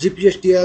GPSTR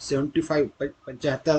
75 75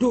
2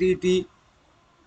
TET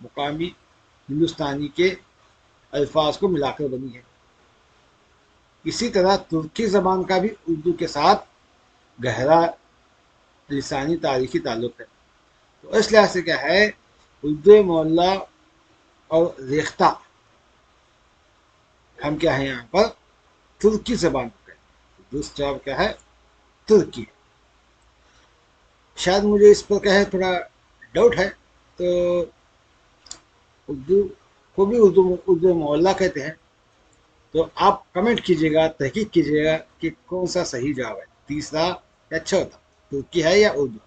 مقامی ہندوستانی کے الفاظ کو ملا کر بنی ہے۔ اسی طرح ترکی زبان کا بھی اردو کے ساتھ گہرا لسانی تاریخی تعلق ہے۔ تو اس لحاظ سے کیا ہے، اردو معلیٰ اور ریختہ ہم کیا ہیں یہاں پر ترکی زبان کو کہتے ہیں، درست جواب کیا ہے ترکی۔ شاید مجھے اس پر کیا ہے تھوڑا ڈاؤٹ ہے، تو اردو کو بھی اردو معلیٰ کہتے ہیں، تو آپ کمنٹ کیجیے گا، تحقیق کیجیے گا کہ کون سا صحیح جواب ہے، تیسرا یا چوتھا، ترکی ہے یا اردو۔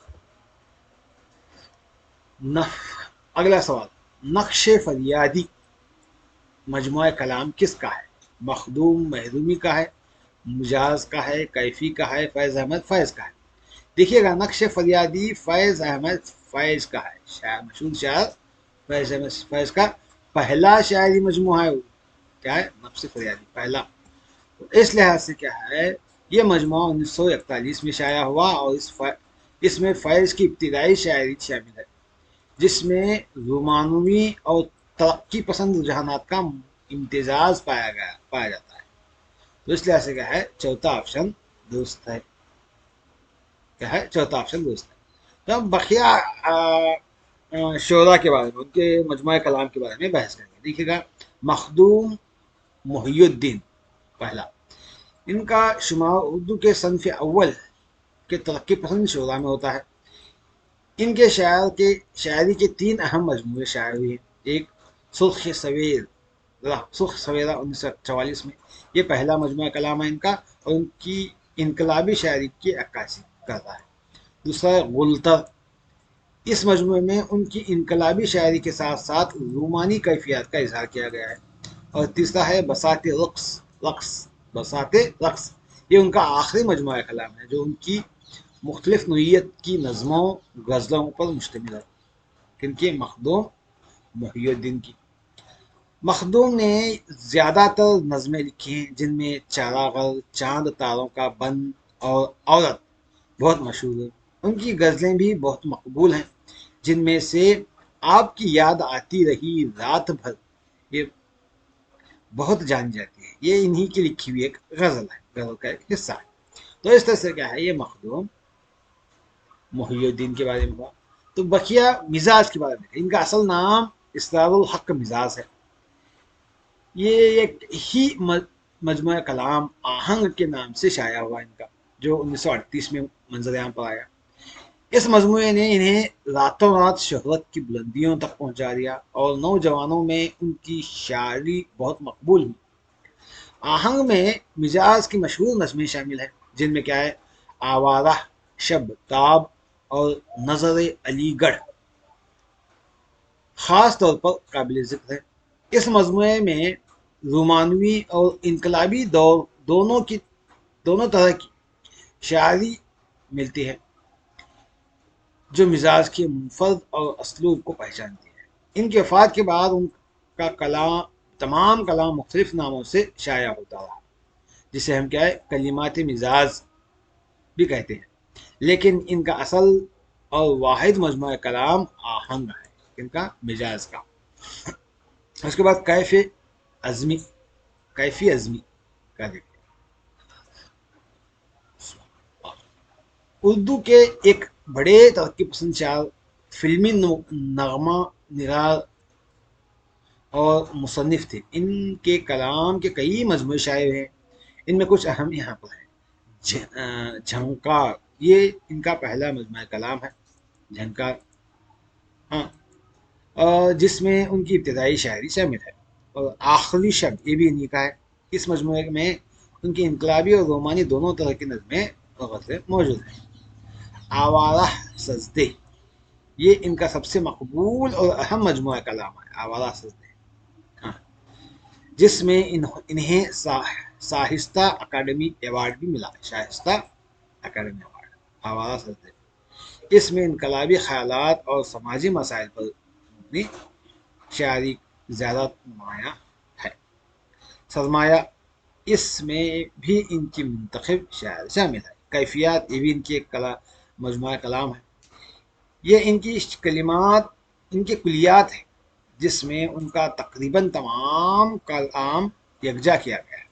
اگلا سوال، نقش فریادی مجموعہ کلام کس کا ہے؟ مخدوم محرومی کا ہے، مجاز کا ہے، کیفی کا ہے، فیض احمد فیض کا ہے؟ دیکھیے گا، نقش فریادی فیض احمد فیض کا ہے، شاعر مشہور شاعر فیض احمد فیض کا پہلا شاعری مجموعہ ہے۔ کیا ہے؟ نقش فریادی پہلا۔ تو اس لحاظ سے کیا ہے، یہ مجموعہ 1941 میں شائع ہوا، اور اس میں فیض کی ابتدائی شاعری شامل ہے، جس میں رومانوی اور ترقی پسند رجحانات کا امتزاج پایا جاتا ہے۔ تو اس لحاظ سے کیا ہے، چوتھا آپشن درست ہے۔ کیا ہے؟ چوتھا آپشن درست ہے۔ تو ہم بقیہ شعراء کے بارے میں، ان کے مجموعہ کلام کے بارے میں بحث کریں گے۔ دیکھیے گا، مخدوم محی الدین پہلا، ان کا شمار اردو کے صنف اول کے ترقی پسند شعراء میں ہوتا ہے۔ ان کے شاعری کے 3 اہم مجموعے شائع ہوئے ہیں۔ ایک سرخ سویرا 1944 میں، یہ پہلا مجموعہ کلام ہے ان کا، اور ان کی انقلابی شاعری کی عکاسی کرتا ہے۔ دوسرا ہے غلطر، اس مجموعے میں ان کی انقلابی شاعری کے ساتھ ساتھ رومانی کیفیات کا اظہار کیا گیا ہے۔ اور تیسرا ہے بساط بساط رقص، یہ ان کا آخری مجموعہ کلام ہے، جو ان کی مختلف نوعیت کی نظموں غزلوں پر مشتمل ہے۔ کن کی؟ مخدوم محی الدین کی۔ مخدوم نے زیادہ تر نظمیں لکھی ہیں، جن میں چاراغر، چاند تاروں کا بن اور عورت بہت مشہور ہے۔ ان کی غزلیں بھی بہت مقبول ہیں، جن میں سے آپ کی یاد آتی رہی رات بھر، یہ بہت جانی جاتی ہے، یہ انہی کی لکھی ہوئی ایک غزل ہے، غزل کا ایک حصہ ہے۔ تو اس طرح سے کیا ہے، یہ مخدوم محی الدین کے بارے میں ہوا۔ تو بقیہ مزاج کے بارے میں، ان کا اصل نام اسرار الحق مزاج ہے۔ یہ ایک ہی مجموعہ کلام آہنگ کے نام سے شائع ہوا ان کا، جو 1938 میں منظر عام پر آیا۔ اس مجموعے نے انہیں راتوں رات شہرت کی بلندیوں تک پہنچا دیا، اور نوجوانوں میں ان کی شاعری بہت مقبول ہوئی۔ آہنگ میں مزاج کی مشہور نظمیں شامل ہیں، جن میں کیا ہے، آوارہ، شب تاب اور نظر علی گڑھ خاص طور پر قابل ذکر ہے۔ اس مجموعے میں رومانوی اور انقلابی دونوں طرح کی شاعری ملتی ہے، جو مزاج کے منفرد اور اسلوب کو پہچانتی ہے۔ ان کی وفات کے بعد ان کا تمام کلام مختلف ناموں سے شائع ہوتا رہا، جسے ہم کیا ہے، کلمات مزاج بھی کہتے ہیں، لیکن ان کا اصل اور واحد مجموعہ کلام آہنگ ہے، ان کا مزاج کا۔ اس کے بعد کیفی عزمی کا دیکھیں۔ اردو کے ایک بڑے ترقی پسند شاعر، فلمی نغمہ نگار اور مصنف تھے۔ ان کے کلام کے کئی مجموعے شائع ہیں، ان میں کچھ اہم یہاں پر ہیں۔ جھنکار، یہ ان کا پہلا مجموعہ کلام ہے، جھنکار، ہاں، جس میں ان کی ابتدائی شاعری شامل ہے۔ اور آخری شب، یہ بھی انہی کا ہے۔ اس مجموعے میں ان کی انقلابی اور رومانی دونوں طرح کی نظمیں اور غزلیں موجود ہیں۔ آوارہ سجدے، یہ ان کا سب سے مقبول اور اہم مجموعہ کلام ہے، آوارہ سجدے، ہاں، جس میں انہیں شائستہ اکیڈمی ایوارڈ بھی ملا، شائستہ اکیڈمی ایوارڈ، آوارہ سجدے۔ اس میں انقلابی خیالات اور سماجی مسائل پر مبنی شاعری زیادہ نمایاں ہے۔ سرمایہ، اس میں بھی ان کی منتخب شاعری شامل ہے۔ کیفیات، یہ بھی ان کی ایک مجموعہ کلام ہے۔ یہ ان کی کلمات، ان کے کلیات ہیں جس میں ان کا تقریباً تمام کلام یکجا کیا گیا ہے۔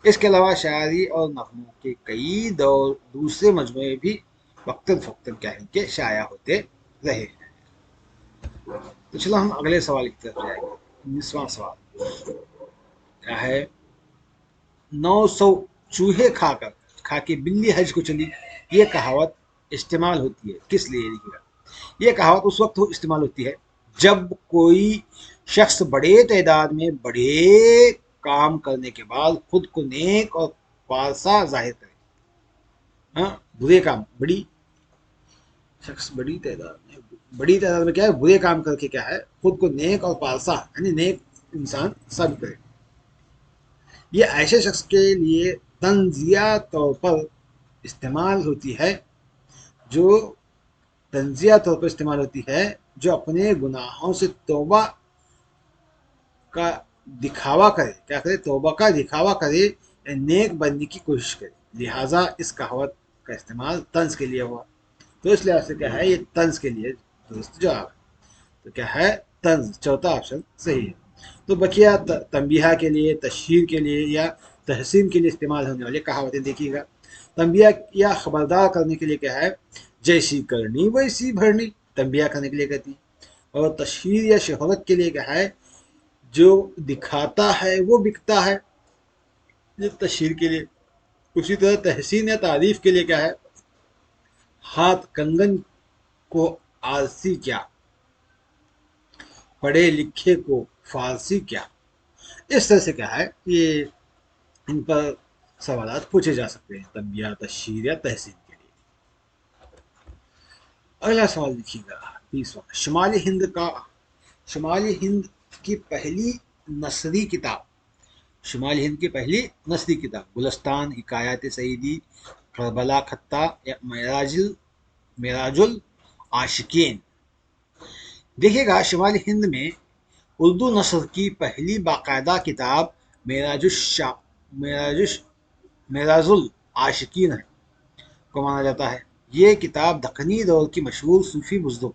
اس کے علاوہ شاعری اور نغموں کے کئی دوسرے مجموعے بھی وقتاً فوقتاً کیا ہے کہ شائع ہوتے رہے ہیں۔ تو چلو ہم اگلے سوال کی طرف جائیں گے۔ 19واں سوال کیا ہے؟ 900 چوہے کھا کے بلی حج کو چلی، یہ کہاوت استعمال ہوتی ہے کس لیے؟ لکھے گا یہ کہاوت اس وقت استعمال ہوتی ہے جب کوئی شخص بڑے تعداد میں بڑے کام کرنے کے بعد خود کو نیک اور پارسا ظاہر کرے۔ ہاں، برے کام، بڑی شخص بڑی تعداد میں کیا ہے، برے کام کر کے کیا ہے خود کو نیک اور پارسا یعنی نیک انسان ثابت کرے۔ یہ ایسے شخص کے لیے تنزیہ طور پر استعمال ہوتی ہے جو اپنے گناہوں سے توبہ کا دکھاوا کرے، کیا کرے؟ توبہ کا دکھاوا کرے، نیک بننے کی کوشش کرے۔ لہٰذا اس کہاوت کا استعمال طنز کے لیے ہوا، تو اس لحاظ سے کیا ہے یہ طنز کے لیے درست جواب ہے۔ تو کیا ہے؟ طنز، چوتھا آپشن صحیح ہے۔ تو بقیہ تنبیہ کے لیے، تشہیر کے لیے یا تحسین کے لیے استعمال ہونے والی کہاوتیں دیکھیے گا۔ تنبیہ یا خبردار کرنے کے لیے کیا ہے؟ جیسی کرنی ویسی بھرنی، تنبیہ کرنے کے لیے کہتی ہے۔ اور تشہیر یا شہرت کے لیے کیا ہے؟ جو دکھاتا ہے وہ بکتا ہے، یہ تشہیر کے لیے۔ اسی طرح تحسین یا تعریف کے لیے کیا ہے؟ ہاتھ کنگن کو آرسی کیا، پڑھے لکھے کو فارسی کیا۔ اس طرح سے کیا ہے یہ ان پر سوالات پوچھے جا سکتے ہیں تنبیہ، تشہیر یا تحسین کے لیے۔ اگلا سوال دیکھیے گا 30واں۔ شمالی ہند کی پہلی نثری کتاب گلستان، حکایات سعیدی، کربلا خطہ یا معراج العاشقین۔ دیکھیے گا شمالی ہند میں اردو نثر کی پہلی باقاعدہ کتاب معراج العاشقین کو مانا جاتا ہے۔ یہ کتاب دکنی دور کی مشہور صوفی بزرگ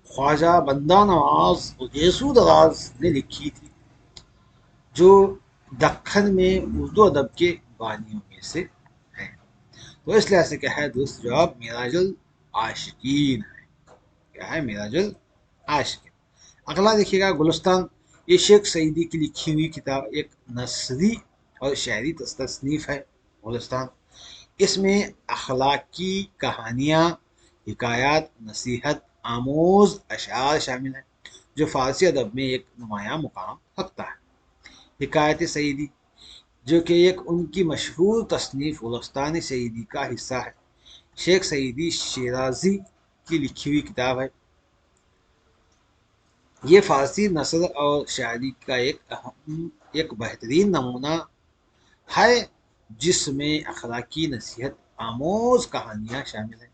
خواجہ بندہ نواز گیسو دراز نے لکھی تھی، جو دکن میں اردو ادب کے بانیوں میں سے ہیں۔ تو اس لحاظ سے کیا ہے درست جواب معراج العاشقین ہے۔ کیا ہے؟ معراج العاشقین۔ اگلا دیکھیے گا گلستان، یہ شیخ سعیدی کی لکھی ہوئی کتاب ایک نثری اور شعری تصنیف ہے۔ گلستان اس میں اخلاقی کہانیاں، حکایات، نصیحت آموز اشعار شامل ہیں جو فارسی ادب میں ایک نمایاں مقام رکھتا ہے۔ حکایت سعیدی جو کہ ایک ان کی مشہور تصنیف گلستان سعیدی کا حصہ ہے، شیخ سعیدی شیرازی کی لکھی ہوئی کتاب ہے۔ یہ فارسی نثر اور شاعری کا ایک بہترین نمونہ ہے جس میں اخلاقی نصیحت آموز کہانیاں شامل ہیں۔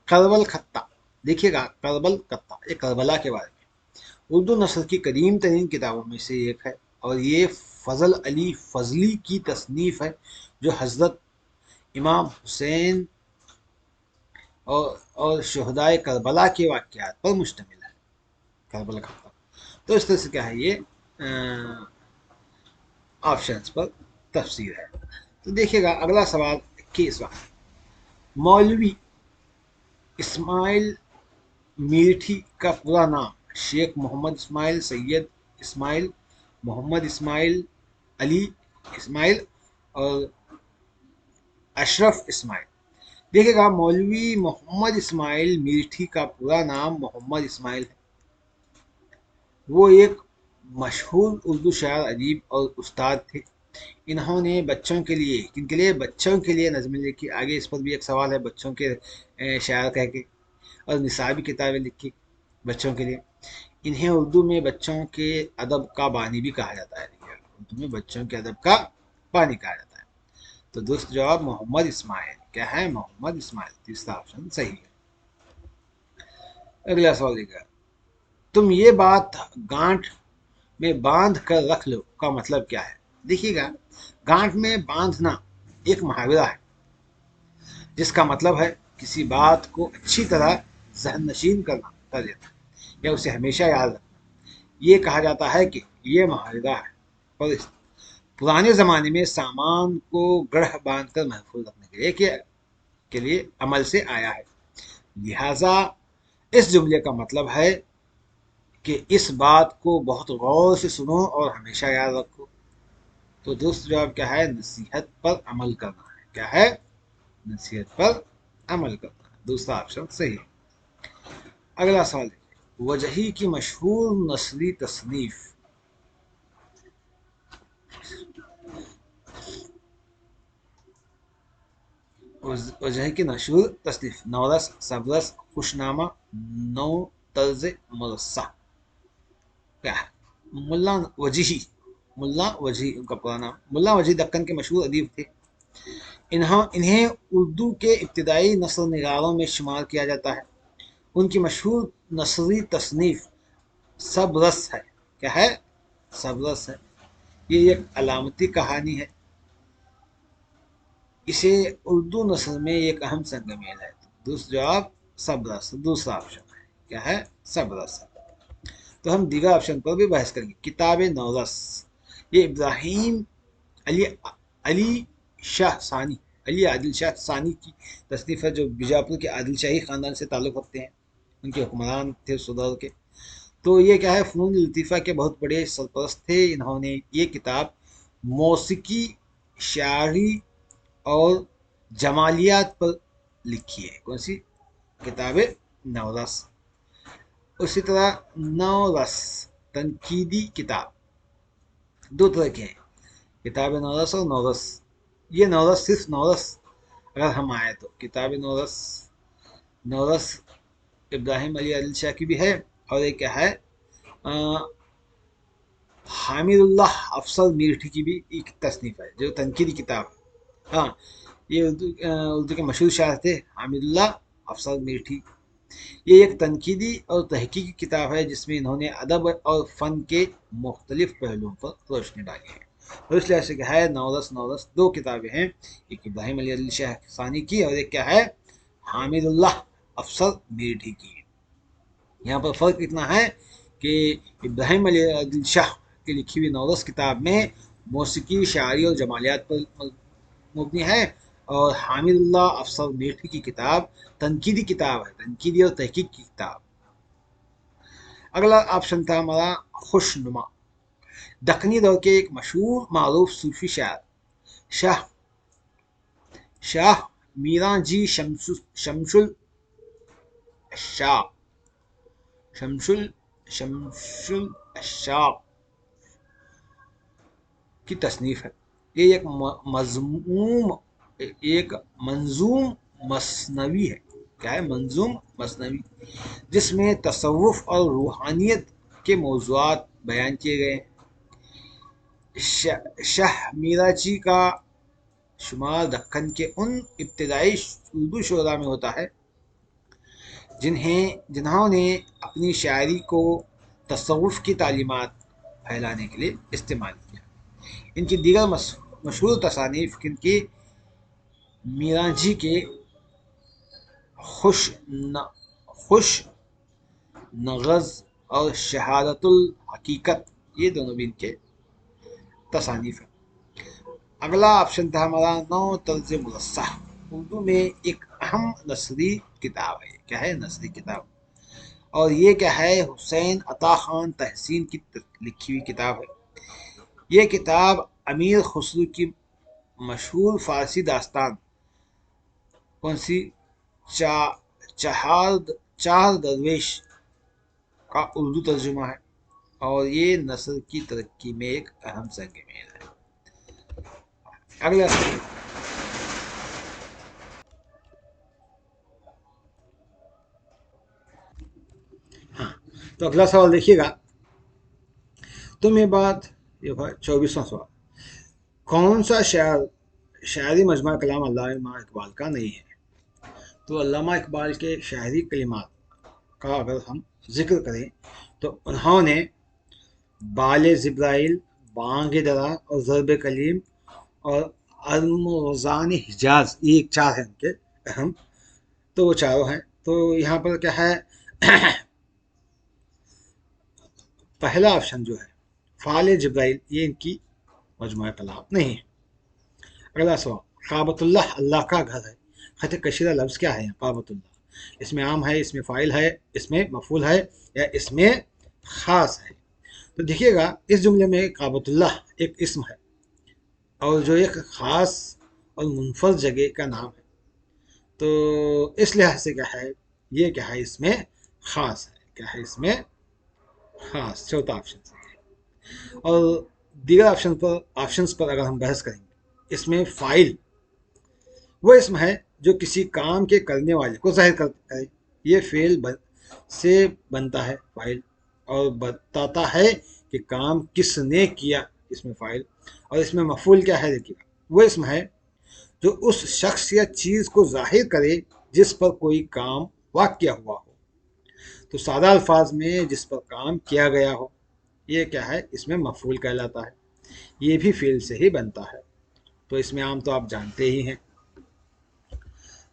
کربل خطہ دیکھیے گا، کربل خطہ یہ کربلا کے بارے میں اردو نثر کی قدیم ترین کتابوں میں سے ایک ہے، اور یہ فضل علی فضلی کی تصنیف ہے جو حضرت امام حسین اور شہدائے کربلا کے واقعات پر مشتمل ہے۔ کربلا خطہ تو اس طرح سے کیا ہے یہ آپشنز پر تفسیر ہے۔ تو دیکھیے گا اگلا سوال 21واں۔ مولوی اسماعیل میرٹھی کا پورا نام شیخ محمد اسماعیل، سید اسماعیل، محمد اسماعیل، علی اسماعیل اور اشرف اسماعیل۔ دیکھیے گا مولوی محمد اسماعیل میرٹھی کا پورا نام محمد اسماعیل ہے۔ وہ ایک مشہور اردو شاعر، ادیب اور استاد تھے۔ انہوں نے بچوں کے لیے، کن کے لیے؟ بچوں کے لیے نظمیں لکھی۔ آگے اس پر بھی ایک سوال ہے بچوں کے شاعر کہہ کے، اور نصابی کتابیں لکھی بچوں کے لیے۔ انہیں اردو میں بچوں کے ادب کا بانی بھی کہا جاتا ہے۔ اردو میں بچوں کے ادب کا بانی کہا جاتا ہے۔ تو درست جواب محمد اسماعیل۔ کیا ہے؟ محمد اسماعیل، تیسرا آپشن صحیح ہے۔ اگلا سوال دیکھا، تم یہ بات گانٹھ میں باندھ کر رکھ لو کا مطلب کیا ہے؟ دیکھیے گا گانٹھ میں باندھنا ایک محاورہ ہے جس کا مطلب ہے کسی بات کو اچھی طرح ذہن نشین کر دینا یا اسے ہمیشہ یاد رکھنا، یہ کہا جاتا ہے کہ یہ معاہدہ ہے اور پرانے زمانے میں سامان کو گڑھ باندھ کر محفوظ رکھنے کے لیے عمل سے آیا ہے۔ لہذا اس جملے کا مطلب ہے کہ اس بات کو بہت غور سے سنو اور ہمیشہ یاد رکھو۔ تو درست جواب کیا ہے؟ نصیحت پر عمل کرنا ہے۔ کیا ہے؟ نصیحت پر عمل کرنا ہے، دوسرا آپشن صحیح ہے۔ اگلا سوال دیکھیں، وجہی کی مشہور نثری تصنیف۔ وجہی کی مشہور تصنیف: نورس، سبرس، خوشنامہ، نو طرز مرصع۔ کیا ہے؟ ملا وجیہی، ملا وجیہی ان کا پورا نام۔ ملا وجیہی دکن کے مشہور ادیب تھے۔ انہیں اردو کے ابتدائی نثر نگاروں میں شمار کیا جاتا ہے۔ ان کی مشہور نثری تصنیف سبرس ہے۔ کیا ہے؟ سبرس ہے۔ یہ ایک علامتی کہانی ہے، اسے اردو نثر میں ایک اہم سنگ میل ہے۔ دوسرا جواب سبرس، دوسرا آپشن ہے۔ کیا ہے؟ سبرس ہے۔ تو ہم دیگر آپشن پر بھی بحث کریں گے۔ کتاب نورس، یہ ابراہیم علی شاہ ثانی، علی عادل شاہ ثانی کی تصنیف ہے، جو بیجاپور کے عادل شاہی خاندان سے تعلق رکھتے ہیں، ان کے حکمران تھے اس دور کے۔ تو یہ کیا ہے؟ فنون لطیفہ کے بہت بڑے سرپرست تھے۔ انہوں نے یہ کتاب موسیقی، شاعری اور جمالیات پر لکھی ہے۔ کون سی؟ کتاب نورس۔ اسی طرح نورس تنقیدی کتاب، دو طرح کے ہیں، کتاب نورس اور نورس۔ یہ نورس صرف نورس اگر ہم آئے تو کتاب نورس ابراہیم علی عادل شاہ کی بھی ہے، اور ایک کیا ہے، حامد اللہ افضل میرٹھی کی بھی ایک تصنیف ہے جو تنقیدی کتاب ہے۔ ہاں، یہ اردو کے مشہور شاعر تھے حامد اللہ افضل میرٹھی۔ یہ ایک تنقیدی اور تحقیقی کتاب ہے جس میں انہوں نے ادب اور فن کے مختلف پہلوؤں پر روشنی ڈالی ہے۔ اور اس لحاظ سے کیا ہے، نورس دو کتابیں ہیں، ایک ابراہیم علی عادل شاہ ثانی کی اور ایک کیا ہے، حامد اللہ افضل میرٹھی کی۔ یہاں پر فرق اتنا ہے کہ ابراہیم علی عادل شاہ کی لکھی ہوئی نورس کتاب میں موسیقی، شاعری اور جمالیات پر مبنی ہے، اور حامد اللہ افضل میرٹھی کی کتاب تنقیدی کتاب ہے، تنقیدی اور تحقیق کی کتاب۔ اگلا آپشن تھا ہمارا خوشنما۔ دکنی دور کے ایک مشہور معروف صوفی شاعر شاہ میراں جی شمس الاشاق کی تصنیف ہے۔ یہ ایک منظوم مثنوی ہے۔ کیا ہے؟ منظوم مثنوی، جس میں تصوف اور روحانیت کے موضوعات بیان کیے گئے ہیں۔ شاہ میرا جی کا شمار دکن کے ان ابتدائی اردو شعراء میں ہوتا ہے جنہوں نے اپنی شاعری کو تصوف کی تعلیمات پھیلانے کے لیے استعمال کیا۔ ان کی دیگر مشہور تصانیف کی میراں جی کے خوش نغز اور شہادت الحقیقت، یہ دونوں بھی ان کے تصانیف ہیں۔ اگلا آپشن تھا ہمارا نو طرز مرصع۔ اردو میں ایک اہم نثری کتاب ہے۔ کیا ہے؟ نثری کتاب، اور یہ کیا ہے، حسین عطا خان تحسین کی لکھی ہوئی کتاب ہے۔ یہ کتاب امیر خسرو کی مشہور فارسی داستان کون سی، چار درویش کا اردو ترجمہ ہے، اور یہ نثر کی ترقی میں ایک اہم سنگ میل ہے۔ اگلا سوال، تو اگلا سوال دیکھیے گا، تم یہ بات، یہ 24واں سوال، کون سا شاعری مجموعہ کلام علامہ اقبال کا نہیں ہے؟ تو علامہ اقبال کے شاعری کلمات کا اگر ہم ذکر کریں تو انہوں نے بال جبرائیل، بانگ درا اور ضرب کلیم اور المرزان حجاز، یہ ایک چار ہیں ان کے اہم، تو وہ چاروں ہیں۔ تو یہاں پر کیا ہے پہلا آپشن جو ہے فعال جبرائیل یہ ان کی مجموعہ کلام نہیں ہے۔ اگلا سوال، کعبۃ اللہ اللہ کا گھر ہے، خط کشیدہ لفظ کیا ہے کعبۃ اللہ؟ اس میں عام ہے، اس میں فاعل ہے، اس میں مفعول ہے، یا اس میں خاص ہے؟ تو دیکھیے گا اس جملے میں کعبۃ اللہ ایک اسم ہے اور جو ایک خاص اور منفرد جگہ کا نام ہے، تو اس لحاظ سے کیا ہے یہ کیا ہے اس میں خاص ہے، کیا ہے اس میں خاص، چوتھا آپشن ہے۔ اور دیگر آپشنس پر اگر ہم بحث کریں گے، اس میں فائل وہ اسم ہے جو کسی کام کے کرنے والے کو ظاہر کرتا ہے، یہ فعل سے بنتا ہے فائل، اور بتاتا ہے کہ کام کس نے کیا، اس میں فائل۔ اور اس میں مفعول کیا ہے دیکھیے، وہ اسم ہے جو اس شخص یا چیز کو ظاہر کرے جس پر کوئی کام واقع ہوا ہو، تو سادہ الفاظ میں جس پر کام کیا گیا ہو، یہ کیا ہے اس میں مفعول کہلاتا ہے، یہ بھی فعل سے ہی بنتا ہے۔ تو اس میں عام تو آپ جانتے ہی ہیں۔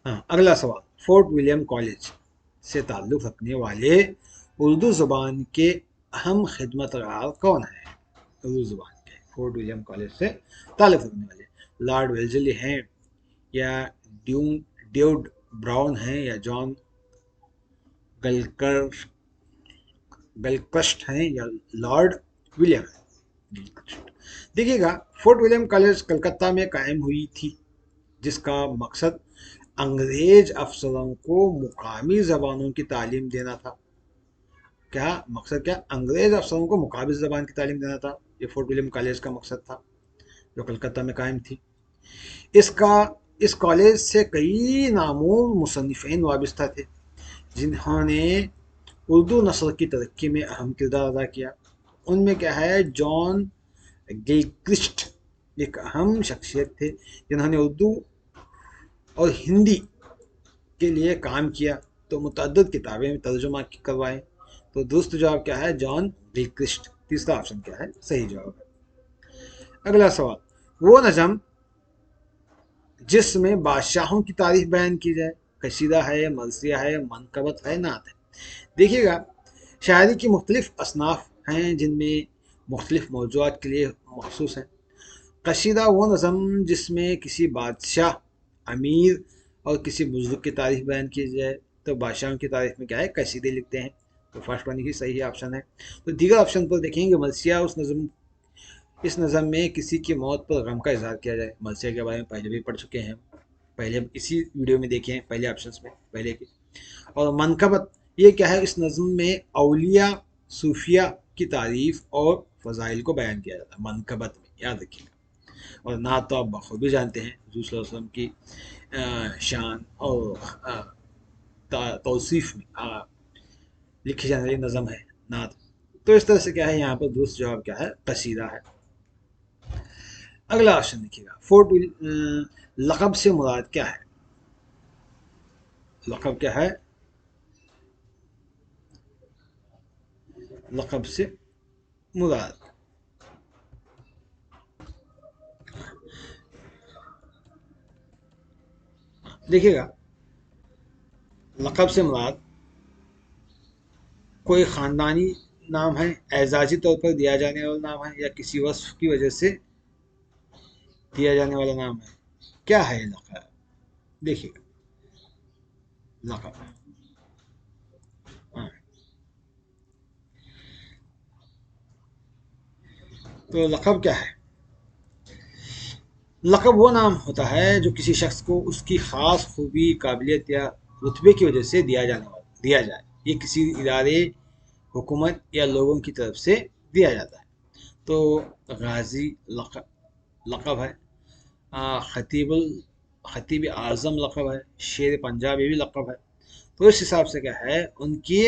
ہاں، اگلا سوال، فورٹ ولیم کالج سے تعلق رکھنے والے اردو زبان کے اہم خدمت گار کون ہیں؟ اردو زبان کے فورٹ ولیم کالج سے تعلق رکھنے والے لارڈ ویلزلی ہیں، یا ڈیوڈ براؤن ہیں، یا جان گلکرسٹ ہیں، یا لارڈ ولیم ہیں۔ دیکھیے گا فورٹ ولیم کالج کلکتہ میں قائم ہوئی تھی، جس کا مقصد انگریز افسروں کو مقامی زبانوں کی تعلیم دینا تھا۔ کیا مقصد؟ کیا انگریز افسروں کو مقامی زبان کی تعلیم دینا تھا، یہ فورٹ ولیم کالج کا مقصد تھا جو کلکتہ میں قائم تھی۔ اس کالج سے کئی نامور مصنفین وابستہ تھے جنہوں نے اردو نثر کی ترقی میں اہم کردار ادا کیا۔ ان میں کیا ہے جان گلکرسٹ ایک اہم شخصیت تھے جنہوں نے اردو اور ہندی کے لیے کام کیا، تو متعدد کتابیں ترجمہ کروائے۔ تو درست جواب کیا ہے جان گلکرسٹ، تیسرا آپشن کیا ہے صحیح جواب ہے۔ اگلا سوال، وہ نظم جس میں بادشاہوں کی تعریف بیان کی جائے، قصیدہ ہے، مرثیہ ہے، منقبت ہے، نعت ہے؟ دیکھیے گا شاعری کی مختلف اصناف ہیں جن میں مختلف موضوعات کے لیے مخصوص ہیں۔ قصیدہ وہ نظم جس میں کسی بادشاہ، امیر اور کسی بزرگ کی تعریف بیان کی جائے، تو بادشاہوں کی تعریف میں کیا ہے قصیدے لکھتے ہیں، تو فرسٹ ون ہی صحیح آپشن ہے۔ تو دیگر آپشن پر دیکھیں گے مرثیہ اس نظم میں کسی کی موت پر غم کا اظہار کیا جائے، مرثیہ کے بارے میں پہلے بھی پڑھ چکے ہیں، پہلے اسی ویڈیو میں دیکھیں پہلے آپشنس میں پہلے کے۔ اور منقبت یہ کیا ہے اس نظم میں اولیاء صوفیہ کی تعریف اور فضائل کو بیان کیا جاتا ہے منقبت میں، یاد رکھیے گا۔ اور نعت تو آپ بخوبی جانتے ہیں حضور صلی اللہ علیہ وسلم کی شان اور توصیف میں لکھی جانے والی نظم ہے نعت۔ تو اس طرح سے کیا ہے یہاں پر درست جواب کیا ہے قصیدہ ہے۔ اگلا آپشن دیکھیے گا، فورٹ لقب سے مراد کیا ہے؟ لقب کیا ہے؟ لقب سے مراد دیکھیے گا لقب سے مراد کوئی خاندانی نام ہے، اعزازی طور پر دیا جانے والا نام ہے، یا کسی وصف کی وجہ سے دیا جانے والا نام ہے؟ کیا ہے لقب؟ دیکھیے گا لقب تو لقب کیا ہے؟ لقب وہ نام ہوتا ہے جو کسی شخص کو اس کی خاص خوبی، قابلیت یا رتبے کی وجہ سے دیا جائے، یہ کسی ادارے، حکومت یا لوگوں کی طرف سے دیا جاتا ہے۔ تو غازی لقب ہے، خطیب اعظم لقب ہے، شیر پنجاب یہ بھی لقب ہے۔ تو اس حساب سے کیا ہے ان کی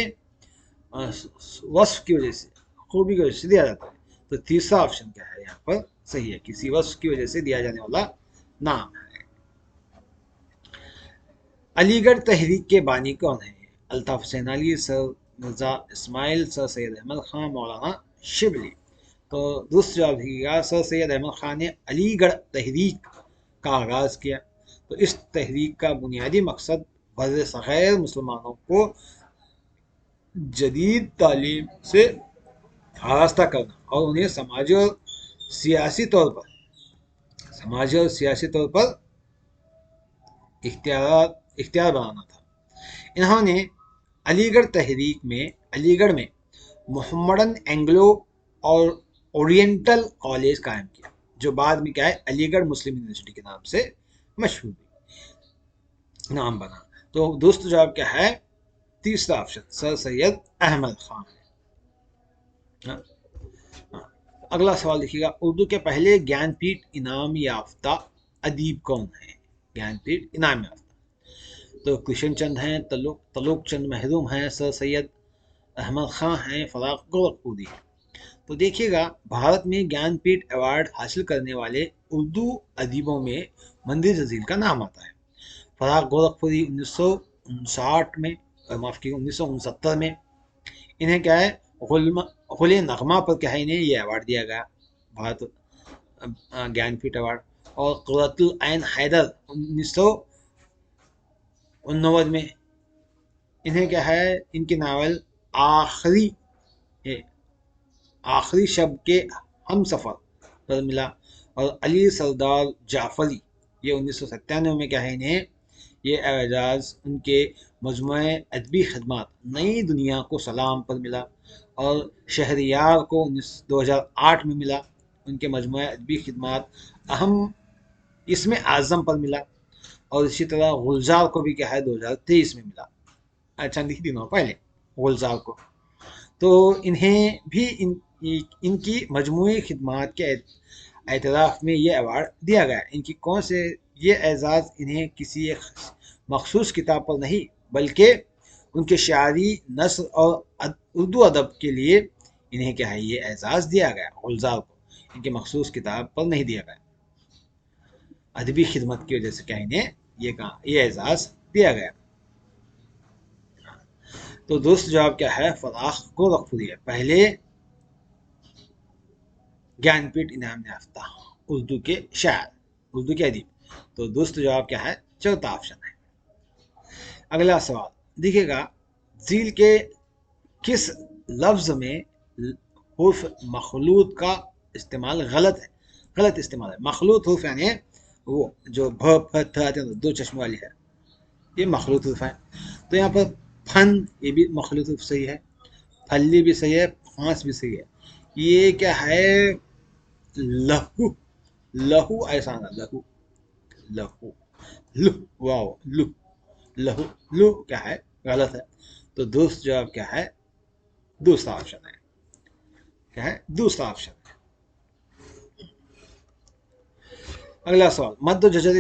وصف کی وجہ سے، خوبی کی وجہ سے دیا جاتا ہے۔ تو تیسرا آپشن کیا ہے یہاں پر صحیح ہے، کسی وصف کی وجہ سے دیا جانے والا نام ہے۔ علی گڑھ تحریک کے بانی کون ہیں؟ الطاف حسین علی، سر مرزا اسماعیل، سر سید احمد خان، مولانا شبلی؟ تو درست جواب دیجیے گا سر سید احمد خان نے علی گڑھ تحریک کا آغاز کیا۔ تو اس تحریک کا بنیادی مقصد بر صغیر مسلمانوں کو جدید تعلیم سے آراستہ کرنا اور انہیں سماجی اور سیاسی طور پر اختیار بنانا تھا۔ انہوں نے علی گڑھ میں محمڈن اینگلو اور اورینٹل کالج قائم کیا، جو بعد میں کیا ہے علی گڑھ مسلم یونیورسٹی کے نام سے مشہور نام بنا۔ تو دوست جواب کیا ہے؟ تیسرا آپشن سر سید احمد خان ہے۔ ہاں، ہاں۔ اگلا سوال دیکھیے گا، اردو کے پہلے گیان پیٹھ انعام یافتہ ادیب کون ہیں؟ گیان پیٹھ انعام یافتہ تو کرشن چند ہیں، تلوک چند محروم ہیں، سر سید احمد خان ہیں، فراق گورکھپوری ہیں۔ تو دیکھیے گا، بھارت میں گیان پیٹھ ایوارڈ حاصل کرنے والے اردو ادیبوں میں مندر جزیل کا نام آتا ہے۔ فراق گورکھپوری 1959 میں، معاف کیجیے 1969 میں انہیں کیا ہے غل نغمہ پر کیا ہے انہیں یہ ایوارڈ دیا گیا، بھارت گیان پیٹھ ایوارڈ۔ اور قرۃ العین حیدر 1989 میں انہیں کیا ہے ان کی ناول آخری شب کے ہم سفر پر ملا۔ اور علی سردار جعفری یہ 1997 میں کیا ہے انہیں یہ اعزاز ان کے مجموعہ ادبی خدمات نئی دنیا کو سلام پر ملا۔ اور شہریار کو 2008 میں ملا ان کے مجموعہ ادبی خدمات اہم اسم اعظم پر ملا۔ اور اسی طرح گلزار کو بھی کیا ہے 2023 میں ملا، چند ہی دنوں پہلے گلزار کو۔ تو انہیں بھی ان کی مجموعی خدمات کے اعتراف میں یہ ایوارڈ دیا گیا۔ ان کی کون سے یہ اعزاز انہیں کسی ایک مخصوص کتاب پر نہیں بلکہ ان کے شاعری نثر اور اردو ادب کے لیے انہیں کیا ہے یہ اعزاز دیا گیا۔ گلزار کو ان کے مخصوص کتاب پر نہیں دیا گیا، ادبی خدمت کی وجہ سے کیا انہیں یہ اعزاز دیا گیا۔ تو دوست جواب کیا ہے؟ فراق گورکھپوری ہے پہلے گیان پیٹھ انعام یافتہ اردو کے شاعر، اردو کے ادیب۔ تو دوست جواب کیا ہے؟ چوتھا آپشن ہے۔ اگلا سوال دیکھیے گا، ذیل کے کس لفظ میں حرف مخلوط کا استعمال غلط استعمال ہے؟ مخلوط حرف یعنی وہ جو ب پ تھ آتے ہیں دو چشمے والی ہے، یہ مخلوط حرف ہے۔ تو یہاں پر پھن یہ بھی مخلوط حرف صحیح ہے، پھلی بھی صحیح ہے، پھانس بھی صحیح ہے۔ یہ کیا ہے؟ لہو ایسا نا لہو واو لہو کیا ہے؟ غلط ہے۔ تو دوست جواب کیا ہے؟ دوسرا آپشن ہے۔ کیا ہے؟ دوسرا آپشن ہے۔ اگلا سوال، مد جزر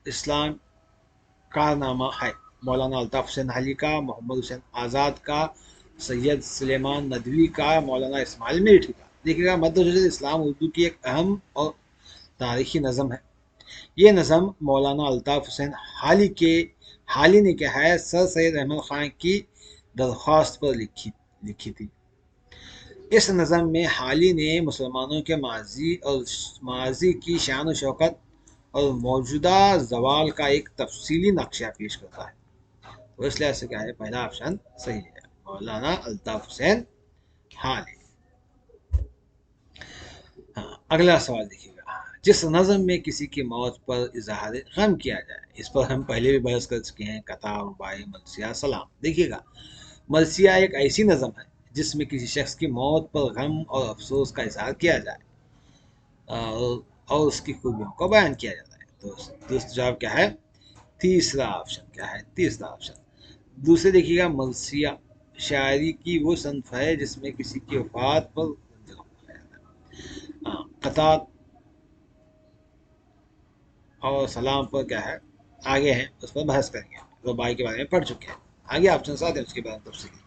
اسلام کارنامہ ہے؟ مولانا الطاف حسین حلی کا، محمد حسین آزاد کا، سید سلیمان ندوی کا، مولانا اسماعیل میٹھی کا۔ دیکھیے گا، مد جزر اسلام اردو کی ایک اہم اور تاریخی نظم ہے۔ یہ نظم مولانا الطاف حسین حالی نے کیا ہے سر سید احمد خان کی درخواست پر لکھی تھی۔ اس نظم میں حالی نے مسلمانوں کے ماضی کی شان و شوکت اور موجودہ زوال کا ایک تفصیلی نقشہ پیش کرتا ہے۔ تو اس لحاظ سے کیا ہے پہلا آپشن صحیح ہے، مولانا الطاف حسین حالی۔ اگلا سوال دیکھیے گا، جس نظم میں کسی کی موت پر اظہار غم کیا جائے، اس پر ہم پہلے بھی بحث کر چکے ہیں، قطار، رباعی، مرثیہ، سلام۔ دیکھیے گا، مرثیہ ایک ایسی نظم ہے جس میں کسی شخص کی موت پر غم اور افسوس کا اظہار کیا جائے اور اس کی خوبیوں کو بیان کیا جاتا ہے۔ تو دوست جواب کیا ہے؟ تیسرا آپشن۔ کیا ہے؟ تیسرا آپشن۔ دوسرے دیکھیے گا، مرثیہ شاعری کی وہ صنف ہے جس میں کسی کی وفات پر قطعات اور سلام پر کیا ہے آگے ہیں، اس پر بحث کریں گے، رباعی کے بارے میں پڑھ چکے ہیں، آگے آپشن ساتھ ہیں اس کے بارے میں تفصیلی۔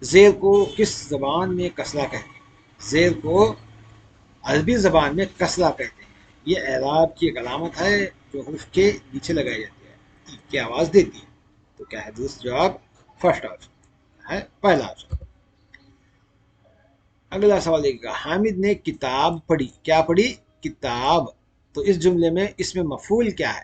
زیر کو کس زبان میں کسرہ کہتے ہیں؟ زیر کو عربی زبان میں کسرہ کہتے ہیں۔ یہ اعراب کی ایک علامت ہے جو حرف کے نیچے لگائی جاتی ہے، کی آواز دیتی ہے۔ تو کیا ہے دوست جواب؟ فرسٹ آپشن ہے، پہلا آپشن۔ اگلا سوال دیکھیے گا، حامد نے کتاب پڑھی، کیا پڑھی؟ کتاب۔ تو اس جملے میں اس میں مفعول کیا ہے؟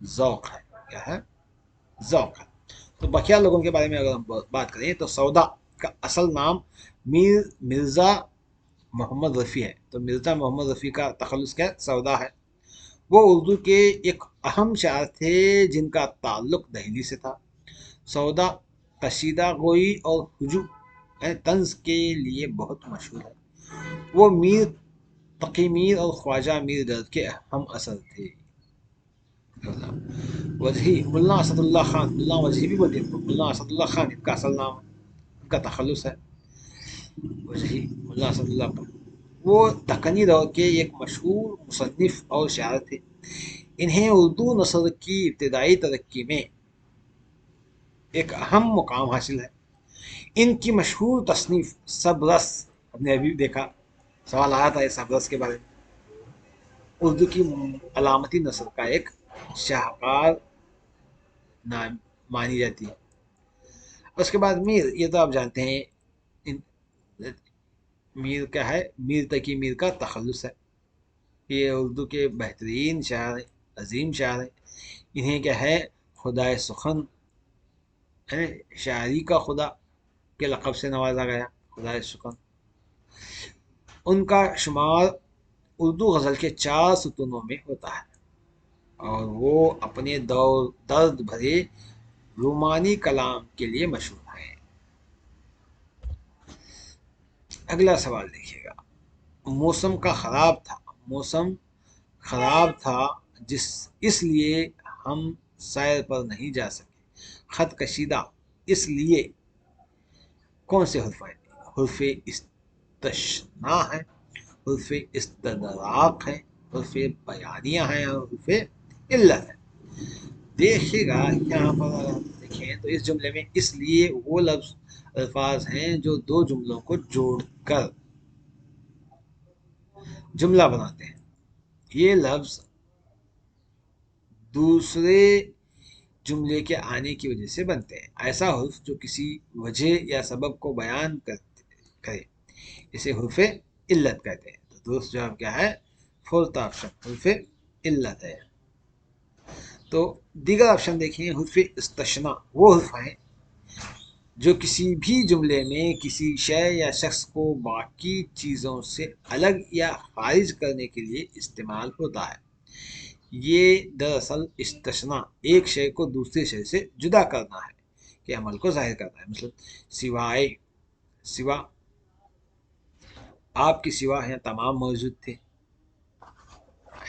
ذوق ہے. کیا ہے؟ ذوق ہے. تو بقیہ لوگوں کے بارے میں اگر ہم بات کریں تو سودا کا اصل نام مرزا محمد رفیع ہے. تو مرزا محمد رفیع کا تخلص کیا سودا ہے. وہ اردو کے ایک اہم شاعر تھے جن کا تعلق دہلی سے تھا. سودا قصیدہ گوئی اور ہجو طنز کے لیے بہت مشہور ہے. وہ میر تقی میر اور خواجہ میر درد کے ہم اثر تھے. وجہی ملا اسد اللہ خان، ملا وجہی بھی بولتے ہیں، ملا اسد اللہ خان ان کا اصل نام ہے، ان کا تخلص ہے وجہی ملا اسد اللہ خان. وہ دکنی دور کے ایک مشہور مصنف اور شاعر تھے. انہیں اردو نثر کی ابتدائی ترقی میں ایک اہم مقام حاصل ہے. ان کی مشہور تصنیف سب رس، ہم نے ابھی دیکھا سوال آیا تھا سب رس کے بارے میں، اردو کی علامتی نثر کا ایک شاہکار نام مانی جاتی ہے. اس کے بعد میر، یہ تو آپ جانتے ہیں میر کیا ہے، میر تقی میر کا تخلص ہے. یہ اردو کے بہترین شاعر، عظیم شاعر ہیں. انہیں کیا ہے خدائے سخن، شاعری کا خدا کے لقب سے نوازا گیا، خدائے سخن. ان کا شمار اردو غزل کے 4 ستونوں میں ہوتا ہے اور وہ اپنے درد بھرے رومانی کلام کے لیے مشہور ہیں. اگلا سوال دیکھیے گا. موسم کا خراب تھا، موسم خراب تھا اس لیے ہم سیر پر نہیں جا سکے. خط کشیدہ اس لیے کون سے حرف ہیں؟ حرف استثناء ہے، حرف استدراک ہے، حرف بیانیہ ہے اور حرف علت ہے. دیکھیے گا یہاں پر اگر دیکھیں تو اس جملے میں اس لیے وہ لفظ الفاظ ہیں جو دو جملوں کو جوڑ کر جملہ بناتے ہیں. یہ لفظ دوسرے جملے کے آنے کی وجہ سے بنتے ہیں. ایسا حرف جو کسی وجہ یا سبب کو بیان کرے اسے حرف علت کہتے ہیں. تو درست جواب کیا ہے؟ فورتھ آپشن حرف علت ہے. تو دیگر آپشن دیکھیں. حرف استثناء وہ حرف ہیں جو کسی بھی جملے میں کسی شے یا شخص کو باقی چیزوں سے الگ یا خارج کرنے کے لیے استعمال ہوتا ہے. یہ دراصل استثناء ایک شے کو دوسرے شے سے جدا کرنا ہے کہ عمل کو ظاہر کرتا ہے. مثلا سوائے، سوا، آپ کی سوا یہاں تمام موجود تھے،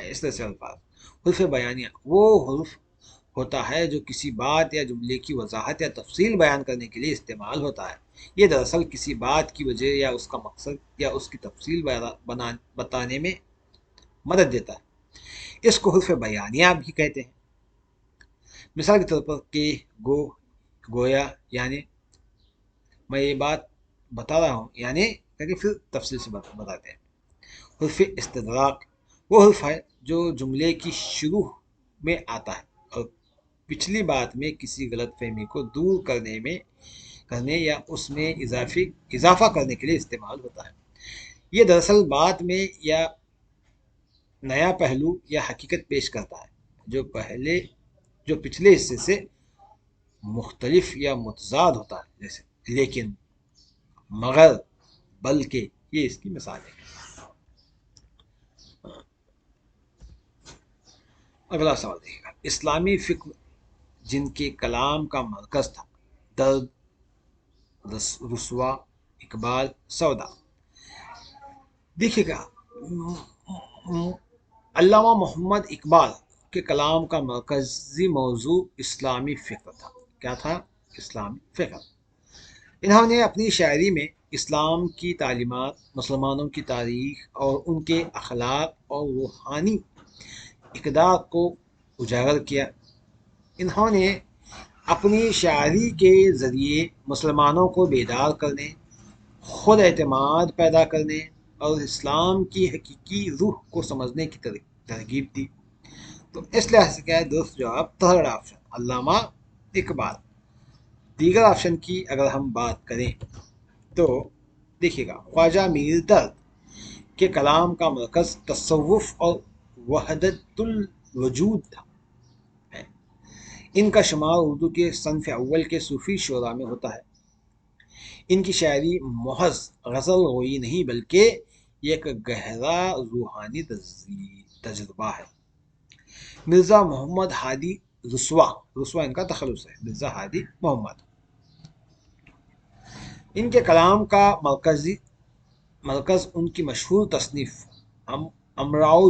اس طرح سے الفاظ. حرف بیانیہ وہ حرف ہوتا ہے جو کسی بات یا جملے کی وضاحت یا تفصیل بیان کرنے کے لیے استعمال ہوتا ہے. یہ دراصل کسی بات کی وجہ یا اس کا مقصد یا اس کی تفصیل بتانے میں مدد دیتا ہے. اس کو حرف بیانیہ بھی کہتے ہیں. مثال کے طور پر کہ، گویا، یعنی میں یہ بات بتا رہا ہوں، یعنی کہ پھر تفصیل سے بتاتے ہیں. حرف استدراک وہ حرف ہے جو جملے کی شروع میں آتا ہے اور پچھلی بات میں کسی غلط فہمی کو دور کرنے یا اس میں اضافہ کرنے کے لیے استعمال ہوتا ہے. یہ دراصل بات میں یا نیا پہلو یا حقیقت پیش کرتا ہے جو پچھلے حصے سے مختلف یا متضاد ہوتا ہے، جیسے لیکن، مگر، بلکہ. یہ اس کی مثال ہے. اگلا سوال دیکھیے گا. اسلامی فکر جن کے کلام کا مرکز تھا، درد، رسوا، اقبال، سودا. دیکھیے گا علامہ محمد اقبال کے کلام کا مرکزی موضوع اسلامی فکر تھا. کیا تھا؟ اسلامی فکر. انہوں نے اپنی شاعری میں اسلام کی تعلیمات، مسلمانوں کی تاریخ اور ان کے اخلاق اور روحانی اقدار کو اجاگر کیا. انہوں نے اپنی شاعری کے ذریعے مسلمانوں کو بیدار کرنے، خود اعتماد پیدا کرنے اور اسلام کی حقیقی روح کو سمجھنے کی ترغیب دی. تو اس لحاظ سے کیا ہے درست جواب تھرڈ آپشن علامہ اقبال. دیگر آپشن کی اگر ہم بات کریں تو دیکھیے گا خواجہ میر درد کے کلام کا مرکز تصوف اور وحدت الوجود تھا. ان کا شمار اردو کے صنف اول کے صوفی شعراء میں ہوتا ہے۔ ان کی شاعری محض غزل گوئی نہیں بلکہ ایک گہرا روحانی تجربہ ہے۔ مرزا محمد ہادی رسوا ان کا تخلص ہے، مرزا ہادی محمد۔ ان کے کلام کا مرکز ان کی مشہور تصنیف امراؤ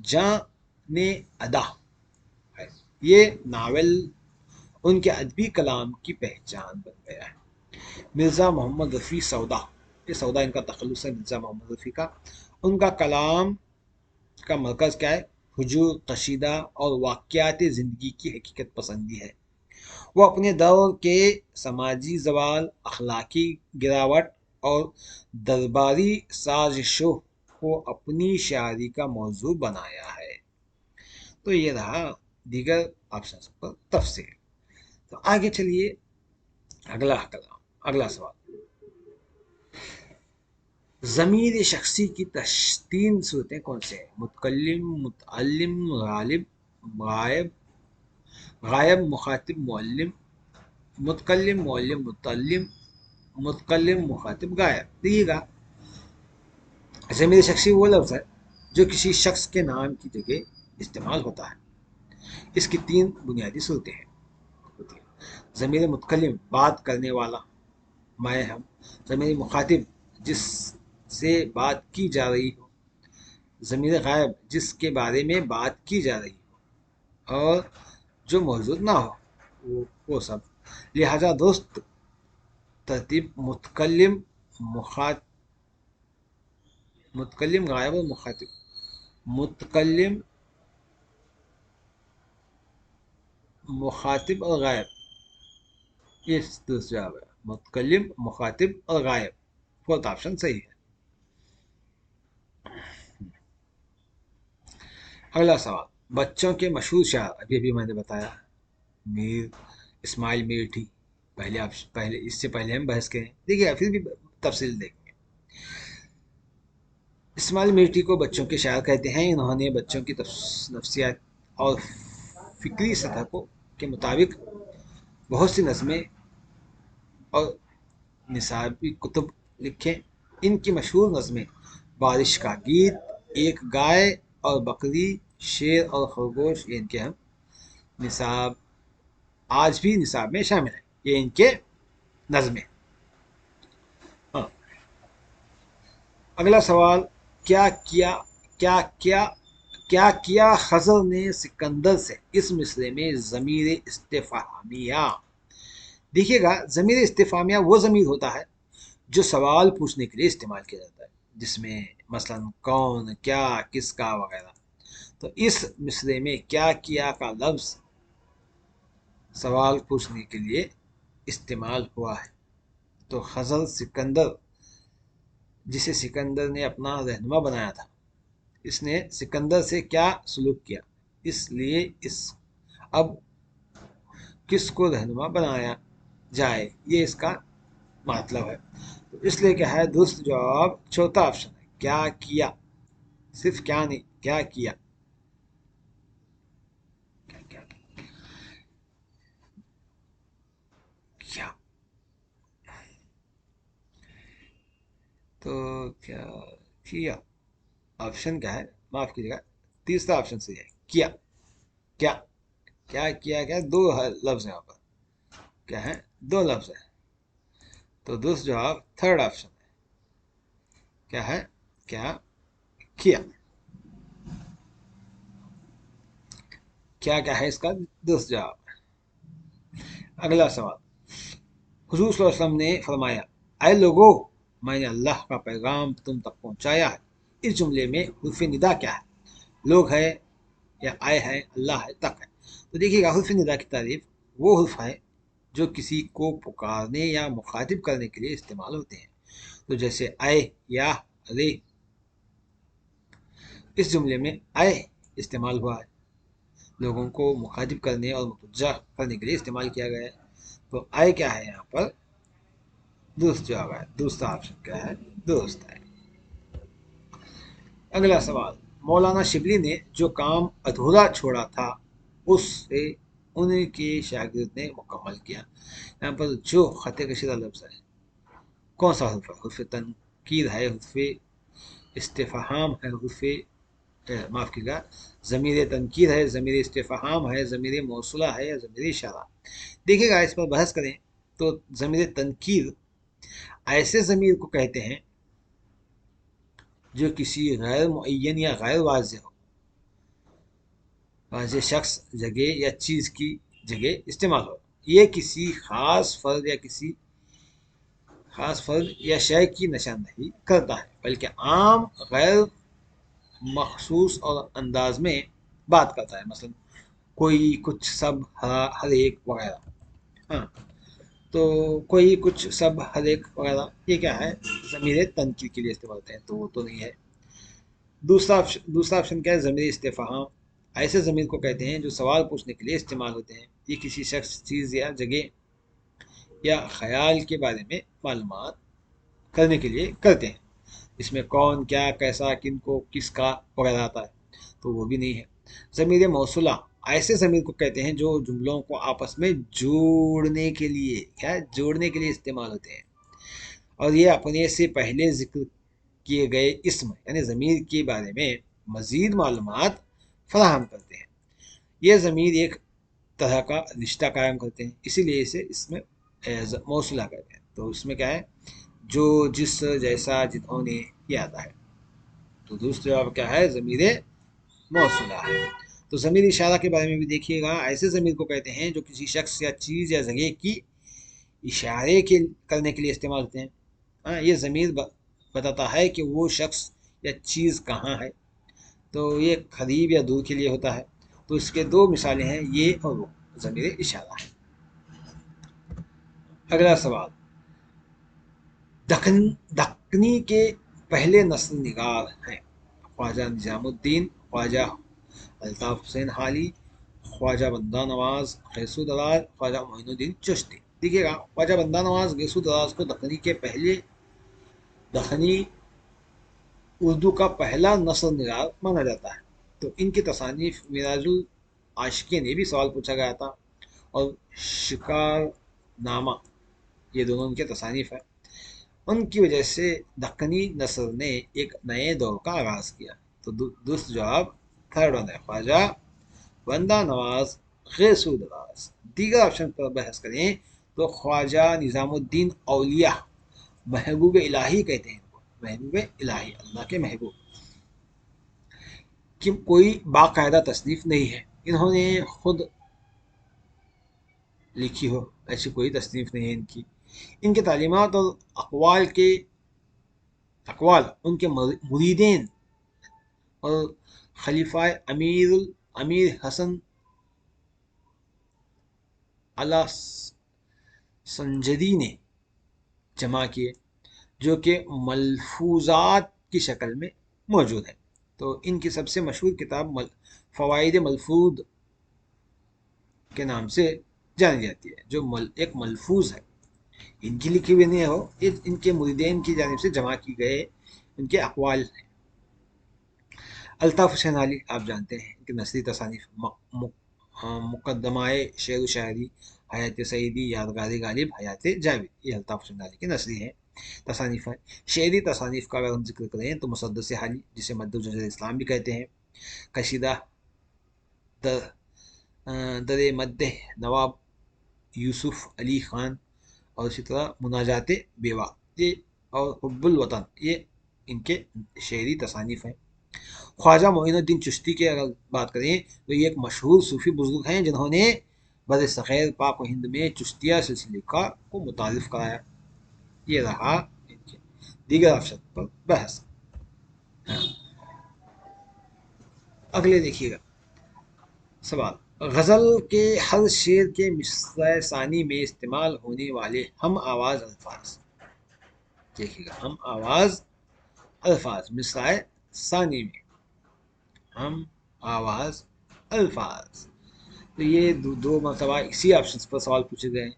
جاں ادا ہے۔ یہ ناول ان کے ادبی کلام کی پہچان بن گیا ہے۔ مرزا محمد رفیع سودا، یہ سودا ان کا تخلص ہے، مرزا محمد رفیع کا۔ ان کا کلام کا مرکز کیا ہے؟ حجور، قصیدہ اور واقعات زندگی کی حقیقت پسندی ہے۔ وہ اپنے دور کے سماجی زوال، اخلاقی گراوٹ اور درباری سازشوں کو اپنی شاعری کا موضوع بنایا ہے۔ تو یہ رہا دیگر آپشنز پر تفصیل۔ تو آگے چلیے اگلا سوال۔ ضمیر شخصی کی تین صورتیں کون سے ہیں؟ متکلم، متعلم، غائب، مخاطب، معلم۔ متکلم، معلم، متکلم، مخاطب، غائب۔ دیکھیے گا، ضمیر شخصی وہ لفظ ہے جو کسی شخص کے نام کی جگہ استعمال ہوتا ہے۔ اس کی تین بنیادی صورتیں ہیں۔ ضمیر متکلم، بات کرنے والا، میں، ہم۔ ضمیر مخاطب، جس سے بات کی جا رہی ہو۔ ضمیر غائب، جس کے بارے میں بات کی جا رہی ہو اور جو موجود نہ ہو، وہ سب۔ لہذا درست ترتیب متکلم، غائب اور مخاطب۔ متکلم، مخاطب اور غائب، یہ درست جواب ہے۔ متکلم، مخاطب اور غائب، فورتھ آپشن صحیح ہے۔ اگلا سوال۔ بچوں کے مشہور شاعر، ابھی میں نے بتایا، میر اسماعیل میرٹھی، اس سے پہلے ہم بحث کریں، دیکھیے پھر بھی تفصیل دیکھیں گے۔ اسماعیل میرٹھی کو بچوں کے شاعر کہتے ہیں۔ انہوں نے بچوں کی نفسیات اور فکری سطح کے مطابق بہت سی نظمیں اور نصابی کتب لکھے۔ ان کی مشہور نظمیں بارش کا گیت، ایک گائے اور بکری، شیر اور خرگوش، یہ ان کے ہم نصاب آج بھی نصاب میں شامل ہیں، یہ ان کے نظمیں۔ اگلا سوال۔ کیا کیا خضر نے سکندر سے؟ اس مصرعے میں ضمیر استفہامیہ۔ دیکھیے گا، ضمیر استفہامیہ وہ ضمیر ہوتا ہے جو سوال پوچھنے کے لیے استعمال کیا جاتا ہے، جس میں مثلا کون، کیا، کس کا وغیرہ۔ تو اس مصرعے میں کیا کا لفظ سوال پوچھنے کے لیے استعمال ہوا ہے۔ تو خضر سکندر، جسے سکندر نے اپنا رہنما بنایا تھا، اس نے سکندر سے کیا سلوک کیا، اس لیے اب کس کو رہنما بنایا جائے، یہ اس کا مطلب ہے۔ تو اس لیے کیا ہے درست جواب چوتھا آپشن ہے، کیا کیا۔ صرف کیا نہیں، کیا کیا۔ تو کیا آپشن کیا ہے؟ معاف کیجیے گا، تیسرا آپشن صحیح ہے، کیا دو لفظ ہیں یہاں پر، کیا ہے؟ دو لفظ ہیں۔ تو درست جواب تھرڈ آپشن ہے، کیا ہے؟ کیا ہے اس کا درست جواب۔ اگلا سوال۔ حضور صلی اللہ علیہ وسلم نے فرمایا، اے لوگو، میں نے اللہ کا پیغام تم تک پہنچایا ہے۔ اس جملے میں حرف ندا کیا ہے؟ لوگ ہے یا آئے ہیں، اللہ ہے، تک ہے۔ تو دیکھیے گا، حرف ندا کی تعریف وہ حرف ہے جو کسی کو پکارنے یا مخاطب کرنے کے لیے استعمال ہوتے ہیں۔ تو جیسے اے یا رے، اس جملے میں اے استعمال ہوا ہے، لوگوں کو مخاطب کرنے اور متوجہ کرنے کے لیے استعمال کیا گیا ہے۔ تو اے کیا ہے یہاں پر؟ درست جواب ہے، دوسرا آپشن کیا ہے؟ درست ہے۔ اگلا سوال۔ مولانا شبلی نے جو کام ادھورا چھوڑا تھا اس سے ان کے شاگرد نے مکمل کیا. یہاں پر جو خط کشیدہ لفظ ہے کون سا حرف ہے؟ حرف تنکیر ہے، حرف استفہام ہے، حرف معاف کیجیے گا، ضمیر تنکیر ہے، ضمیر استفہام ہے، ضمیر موصولہ ہے یا ضمیر اشارہ. دیکھیے گا اس پر بحث کریں تو ضمیر تنکیر ایسے ضمیر کو کہتے ہیں جو کسی غیر معین یا غیر واضح ہو، واضح شخص، جگہ یا چیز کی جگہ استعمال ہو. یہ کسی خاص فرد یا شے کی نشاندہی کرتا ہے، بلکہ عام غیر مخصوص اور انداز میں بات کرتا ہے. مثلا کوئی، کچھ، سب، ہر ایک وغیرہ. ہاں، تو کوئی، کچھ، سب، ہر ایک وغیرہ یہ کیا ہے؟ ضمیر تنکیر کے لیے استعمال ہوتے ہیں، تو وہ تو نہیں ہے. دوسرا آپشن کیا ہے؟ ضمیر استفہام. ایسے ضمیر کو کہتے ہیں جو سوال پوچھنے کے لیے استعمال ہوتے ہیں. یہ کسی شخص، چیز یا جگہ یا خیال کے بارے میں معلومات کرنے کے لیے کرتے ہیں. اس میں کون، کیا، کیسا، کن کو، کس کا وغیرہ آتا ہے، تو وہ بھی نہیں ہے. ضمیر موصولہ ایسے ضمیر کو کہتے ہیں جو جملوں کو آپس میں جوڑنے کے لیے استعمال ہوتے ہیں، اور یہ اپنے سے پہلے ذکر کیے گئے اسم یعنی ضمیر کے بارے میں مزید معلومات فراہم کرتے ہیں. یہ ضمیر ایک طرح کا رشتہ قائم کرتے ہیں، اسی لیے اسے اس میں موصولہ کہتے ہیں. تو اس میں کیا ہے؟ جو، جس، جیسا، جنہوں نے، یہ آتا ہے. تو دوسرا جواب کیا ہے؟ ضمیر موصولہ ہے. تو ضمیر اشارہ کے بارے میں بھی دیکھیے گا. ایسے ضمیر کو کہتے ہیں جو کسی شخص یا چیز یا جگہ کی اشارے کرنے کے لیے استعمال ہوتے ہیں. یہ ضمیر بتاتا ہے کہ وہ شخص یا چیز کہاں ہے، تو یہ قریب یا دور کے لیے ہوتا ہے. تو اس کے دو مثالیں ہیں، یہ اور وہ، ضمیر اشارہ ہے. اگلا سوال، دکنی کے پہلے نثر نگار ہیں خواجہ نظام الدین، خواجہ الطاف حسین حالی، خواجہ بندہ نواز قیسو دراز، خواجہ معین الدین چشتی. دیکھیے گا، خواجہ بندہ نواز قیسو دراز کو دکنی اردو کا پہلا نثر نگار مانا جاتا ہے. تو ان کی تصانیف معراج العاشقین نے بھی سوال پوچھا گیا تھا، اور شکار نامہ، یہ دونوں ان کے تصانیف ہیں. ان کی وجہ سے دکنی نثر نے ایک نئے دور کا آغاز کیا. تو دوسرا جواب تھرڈ ون ہے، خواجہ بندہ نواز قیسو دراز. دیگر آپشن پر بحث کریں تو خواجہ نظام الدین اولیاء، محبوب الہی کہتے ہیں، محبوب الہی، اللہ کے محبوب، کہ کوئی باقاعدہ تصنیف نہیں ہے، انہوں نے خود لکھی ہو ایسی کوئی تصنیف نہیں ہے ان کی. ان کے تعلیمات اور اقوال ان کے مریدین اور خلیفہ امیر حسن علی سنجدی نے جمع کیے، جو کہ ملفوظات کی شکل میں موجود ہے. تو ان کی سب سے مشہور کتاب فوائد ملفوظ کے نام سے جانی جاتی ہے، جو ایک ملفوظ ہے، ان کی لکھی ہوئی نہیں ہو، ان کے مریدین کی جانب سے جمع کی گئے ان کے اقوال ہیں. الطاف حسین علی آپ جانتے ہیں، ان کی نثری تصانیف مقدمۂ شعر و شاعری، حیات سعیدی، یادگار غالب، حیات جاوید، یہ الطاف حسین علی کی نثری ہیں تصانیف ہیں. شعری تصانیف کا اگر ہم ذکر کریں تو مسدس حالی، جسے مد جزر اسلام بھی کہتے ہیں، قصیدہ در مد نواب یوسف علی خان، اور اسی طرح مناجات بیوہ اور حب الوطن، یہ ان کے شعری تصانیف ہیں. خواجہ معین الدین چشتی کی اگر بات کریں تو یہ ایک مشہور صوفی بزرگ ہیں جنہوں نے بر صغیر پاک و ہند میں چشتیہ سلسلے کو متعارف کرایا. یہ رہا ان کے. دیگر آپشن پر بحث. اگلے دیکھیے گا سوال، غزل کے ہر شعر کے مصرع ثانی میں استعمال ہونے والے ہم آواز الفاظ. دیکھیے گا، ہم آواز الفاظ مصرع ثانی میں ہم آواز الفاظ. تو یہ دو مرتبہ اسی آپشن پر سوال پوچھے گئے ہیں.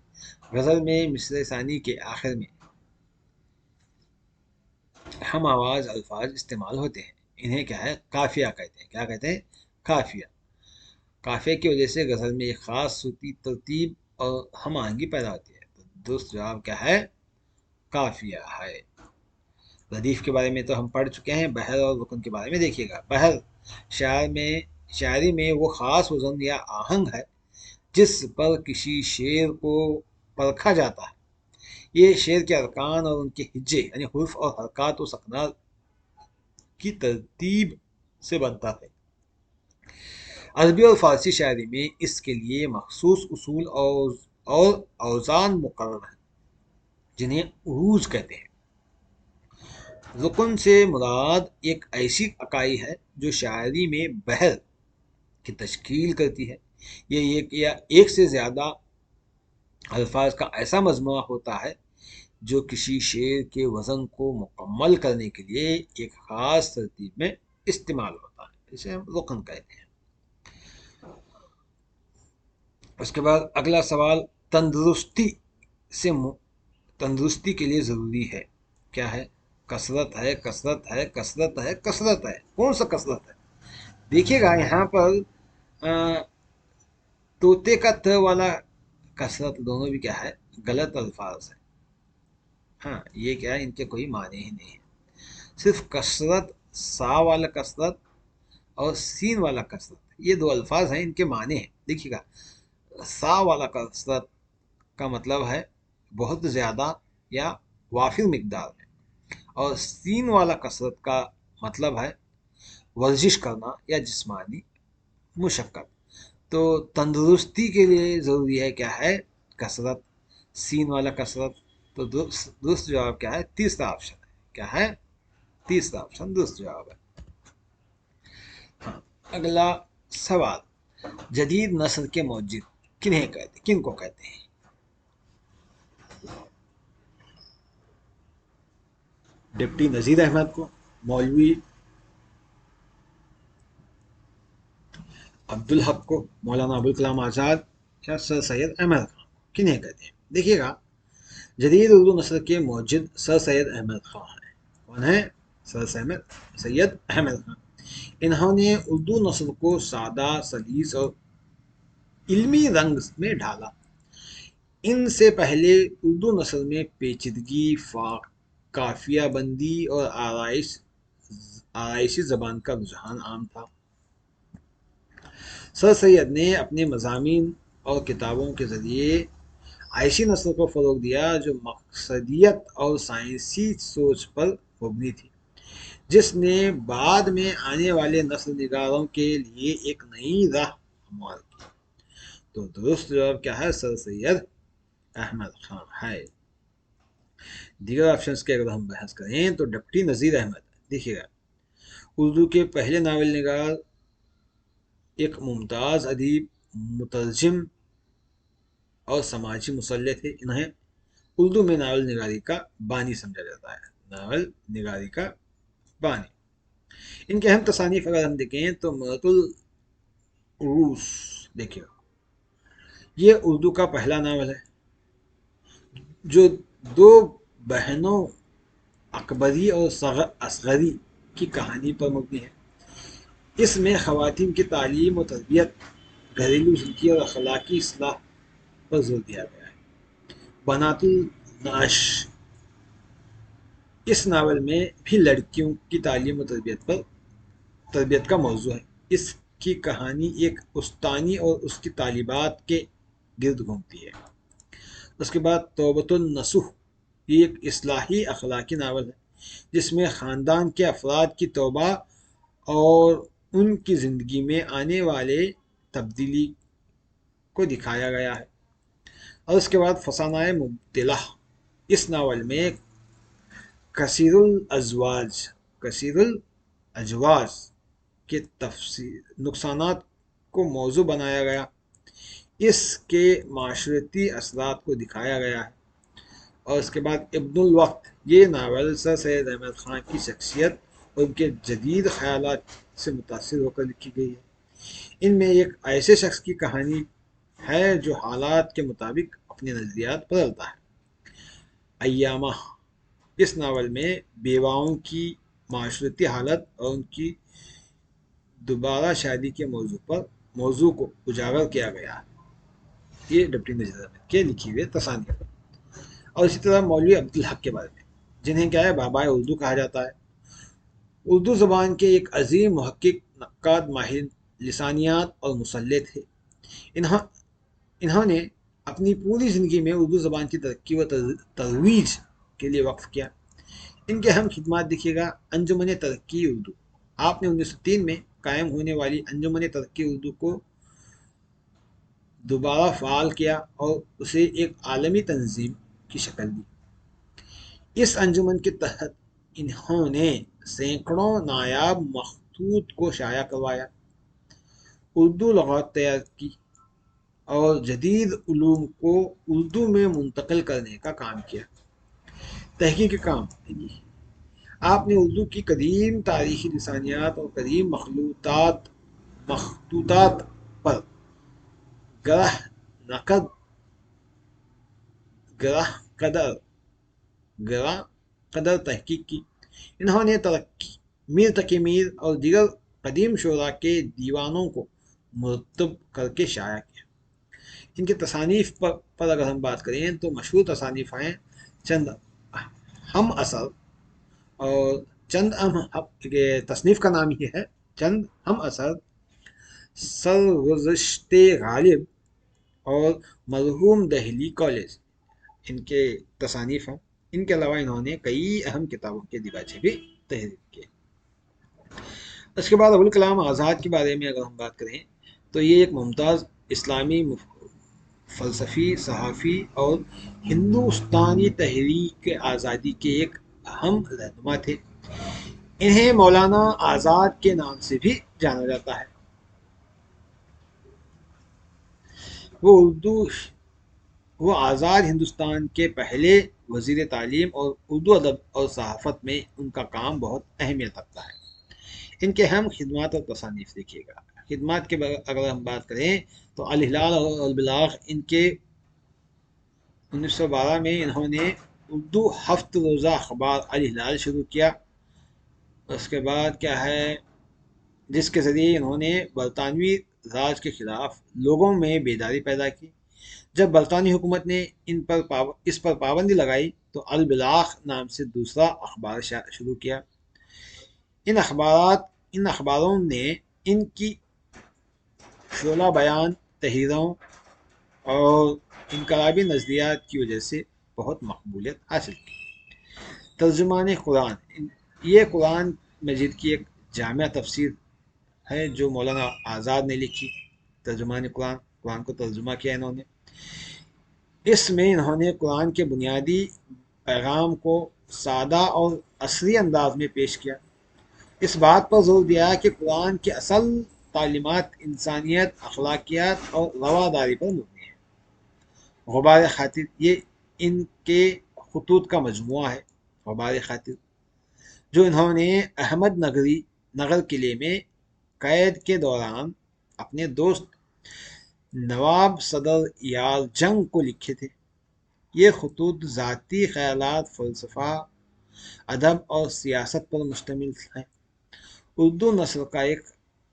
غزل میں مصرع ثانی کے آخر میں ہم آواز الفاظ استعمال ہوتے ہیں. انہیں کیا ہے قافیہ کہتے ہیں. کیا کہتے ہیں؟ قافیہ. قافیہ کی وجہ سے غزل میں ایک خاص صوتی ترتیب اور ہم آہنگی پیدا ہوتی ہے. تو درست جواب کیا ہے؟ قافیہ ہے. ردیف کے بارے میں تو ہم پڑھ چکے ہیں. بحر اور رکن کے بارے میں دیکھیے گا. بحر شاعری میں وہ خاص وزن یا آہنگ ہے جس پر کسی شعر کو پرکھا جاتا ہے. یہ شعر کے ارکان اور ان کے ہجے یعنی حروف اور حرکات و سکنات کی ترتیب سے بنتا ہے. عربی اور فارسی شاعری میں اس کے لیے مخصوص اصول اور اوزان مقرر ہیں جنہیں عروض کہتے ہیں. رکن سے مراد ایک ایسی اکائی ہے جو شاعری میں بحر کی تشکیل کرتی ہے. یہ ایک یا ایک سے زیادہ الفاظ کا ایسا مجموعہ ہوتا ہے جو کسی شعر کے وزن کو مکمل کرنے کے لیے ایک خاص ترتیب میں استعمال ہوتا ہے. اسے ہم رکن کہتے ہیں. اس کے بعد اگلا سوال تندرستی کے لیے ضروری ہے. کیا ہے؟ کثرت ہے، کثرت ہے، کثرت ہے، کثرت ہے. کون سا کثرت ہے؟ دیکھیے گا یہاں پر طوطے کا ت والا کثرت دونوں بھی کیا ہے؟ غلط الفاظ ہے. ہاں یہ کیا ہے؟ ان کے کوئی معنی ہی نہیں ہے. صرف کثرت، سا والا کثرت اور سین والا کثرت، یہ دو الفاظ ہیں، ان کے معنی ہیں. دیکھیے گا سا والا کثرت کا مطلب ہے بہت زیادہ یا وافر مقدار میں، اور سین والا کثرت کا مطلب ہے ورزش کرنا یا جسمانی مشقت. تو تندرستی کے لیے ضروری ہے کیا ہے؟ کثرت. سین والا کثرت. تو درست جواب کیا ہے؟ تیسرا آپشن ہے. کیا ہے؟ تیسرا آپشن درست جواب ہے. اگلا سوال، جدید نثر کے موجد کن کو کہتے ہیں؟ ڈپٹی نذیر احمد کو، مولوی عبدالحق کو، مولانا ابوالکلام آزاد یا سر سید احمد خان کو. کنہیں کہتے ہیں؟ دیکھیے گا جدید اردو نثر کے موجد سر سید احمد خان ہیں. کون ہے؟ سر سید احمد خان. انہوں نے اردو نثر کو سادہ، سلیس اور علمی رنگ میں ڈھالا. ان سے پہلے اردو نثر میں پیچیدگی، قافیہ بندی اور آرائشی زبان کا رجحان عام تھا. سر سید نے اپنے مضامین اور کتابوں کے ذریعے عائشی نثر کو فروغ دیا جو مقصدیت اور سائنسی سوچ پر مبنی تھی، جس نے بعد میں آنے والے نثر نگاروں کے لیے ایک نئی راہ ہموار کی. تو درست جواب کیا ہے؟ سر سید احمد خان ہے. دیگر آپشنز کے اگر ہم بحث کریں تو ڈپٹی نذیر احمد. دیکھیے گا اردو کے پہلے ناول نگار، ایک ممتاز ادیب، مترجم اور سماجی مصلح تھے. انہیں اردو میں ناول نگاری کا بانی سمجھا جاتا ہے. ناول نگاری کا بانی. ان کے اہم تصانیف اگر ہم دیکھیں تو مرۃ العروس، دیکھیے یہ اردو کا پہلا ناول ہے جو دو بہنوں اکبری اور اصغری کی کہانی پر مبنی ہے. اس میں خواتین کی تعلیم و تربیت، گھریلو زندگی اور اخلاقی اصلاح پر زور دیا گیا ہے. بنات النعش، اس ناول میں بھی لڑکیوں کی تعلیم و تربیت کا موضوع ہے. اس کی کہانی ایک استانی اور اس کی طالبات کے گرد گھومتی ہے. اس کے بعد توبۃ النصوح، یہ ایک اصلاحی اخلاقی ناول ہے جس میں خاندان کے افراد کی توبہ اور ان کی زندگی میں آنے والے تبدیلی کو دکھایا گیا ہے. اور اس کے بعد فسانہ مبتلا، اس ناول میں کثیر الاجواز کے نقصانات کو موضوع بنایا گیا. اس کے معاشرتی اثرات کو دکھایا گیا ہے. اور اس کے بعد ابن الوقت، یہ ناول سر سید احمد خان کی شخصیت اور ان کے جدید خیالات سے متاثر ہو کر لکھی گئی ہے. ان میں ایک ایسے شخص کی کہانی ہے جو حالات کے مطابق اپنے نظریات بدلتا ہے. ایامہ، اس ناول میں بیواؤں کی معاشرتی حالت اور ان کی دوبارہ شادی کے موضوع کو اجاگر کیا گیا ہے۔ یہ ڈپٹی نذیر احمد کے لکھی ہوئے تصانیف۔ اور اسی طرح مولوی عبدالحق کے بارے میں، جنہیں کیا ہے بابائے اردو کہا جاتا ہے، اردو زبان کے ایک عظیم محقق، نقاد، ماہر لسانیات اور مسلح تھے۔ انہوں نے اپنی پوری زندگی میں اردو زبان کی ترقی و ترویج کے لیے وقف کیا۔ ان کے اہم خدمات دیکھیے گا، انجمن ترقی اردو، آپ نے 1903 میں قائم ہونے والی انجمن ترقی اردو کو دوبارہ فعال کیا اور اسے ایک عالمی تنظیم کی شکل دی۔ اس انجمن کے تحت انہوں نے سینکڑوں نایاب مخطوط کو شائع کروایا، اردو لغات تیار کی اور جدید علوم کو اردو میں منتقل کرنے کا کام کیا۔ تحقیقی کام، آپ نے اردو کی قدیم تاریخی لسانیات اور قدیم مخطوطات پر گرہ قدر تحقیق کی۔ انہوں نے میر تقی میر اور دیگر قدیم شعراء کے دیوانوں کو مرتب کر کے شائع کیا۔ ان کے تصانیف پر اگر ہم بات کریں تو مشہور تصانیف ہیں چند ہم اثر، اور چند تصنیف کا نام ہی ہے چند ہم اثر، سرگزشت غالب اور مرحوم دہلی کالج، ان کے تصانیف ہیں۔ ان کے علاوہ انہوں نے کئی اہم کتابوں کے دیباچے بھی تحریر کیے۔ اس کے بعد ابوالکلام آزاد کے بارے میں اگر ہم بات کریں تو یہ ایک ممتاز اسلامی فلسفی، صحافی اور ہندوستانی تحریک آزادی کے ایک اہم رہنما تھے۔ انہیں مولانا آزاد کے نام سے بھی جانا جاتا ہے۔ وہ آزاد ہندوستان کے پہلے وزیر تعلیم اور اردو ادب اور صحافت میں ان کا کام بہت اہمیت رکھتا ہے۔ ان کے اہم خدمات اور تصانیف دیکھیے گا۔ خدمات کے اگر ہم بات کریں تو الہلال اور البلاغ، ان کے 1912 میں انہوں نے اردو 7 روزہ اخبار الہلال شروع کیا۔ اس کے بعد کیا ہے، جس کے ذریعے انہوں نے برطانوی راج کے خلاف لوگوں میں بیداری پیدا کی۔ جب برطانوی حکومت نے اس پر پابندی لگائی تو البلاغ نام سے دوسرا اخبار شروع کیا۔ ان اخباروں نے ان کی شعلہ بیان تحریروں اور انقلابی نظریات کی وجہ سے بہت مقبولیت حاصل کی۔ ترجمان قرآن، یہ قرآن مجید کی ایک جامع تفسیر ہے جو مولانا آزاد نے لکھی۔ ترجمان قرآن کو ترجمہ کیا انہوں نے۔ اس میں انہوں نے قرآن کے بنیادی پیغام کو سادہ اور عصری انداز میں پیش کیا۔ اس بات پر زور دیا کہ قرآن کی اصل تعلیمات انسانیت، اخلاقیات اور رواداری پر مبنی ہے۔ غبار خاطر، یہ ان کے خطوط کا مجموعہ ہے، غبار خاطر، جو انہوں نے احمد نگر قلعے میں قید کے دوران اپنے دوست نواب صدر یار جنگ کو لکھے تھے۔ یہ خطوط ذاتی خیالات، فلسفہ، ادب اور سیاست پر مشتمل ہیں۔ اردو نثر کا ایک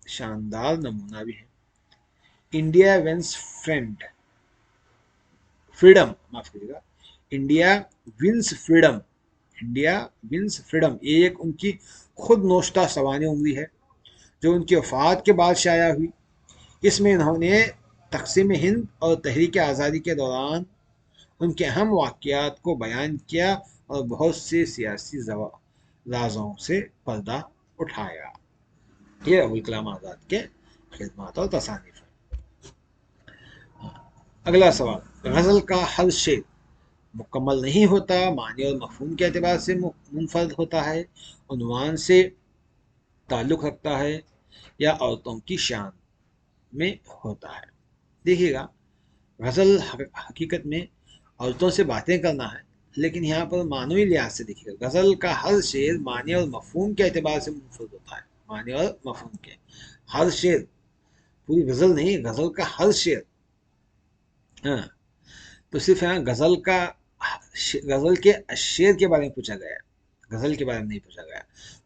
شاندار نمونہ بھی ہے۔ انڈیا ونس فریڈم، معاف کریے گا، انڈیا ونس فریڈم، یہ ایک ان کی خود نوشتہ سوانح عمری ہے جو ان کی وفات کے بعد شائع ہوئی۔ اس میں انہوں نے تقسیم ہند اور تحریک آزادی کے دوران ان کے اہم واقعات کو بیان کیا اور بہت سے سیاسی رازوں سے پردہ اٹھایا۔ یہ ابوالکلام آزاد کے خدمات اور تصانیف ہیں۔ اگلا سوال، غزل کا ہر شعر مکمل نہیں ہوتا، معنی اور مفہوم کے اعتبار سے منفرد ہوتا ہے، عنوان سے تعلق رکھتا ہے یا عورتوں کی شان میں ہوتا ہے۔ دیکھیے گا، غزل حقیقت میں عورتوں سے باتیں کرنا ہے، لیکن یہاں پر معنوی لحاظ سے دیکھیے گا، غزل کا ہر شعر معنی اور مفہوم کے اعتبار سے منفرد ہوتا ہے۔ معنی اور مفہوم کے ہر شعر، پوری غزل نہیں، غزل کا ہر شعر۔ ہاں، تو صرف یہاں غزل کے شعر کے بارے میں پوچھا گیا ہے، غزل کے بارے میں نہیں پوچھا گیا،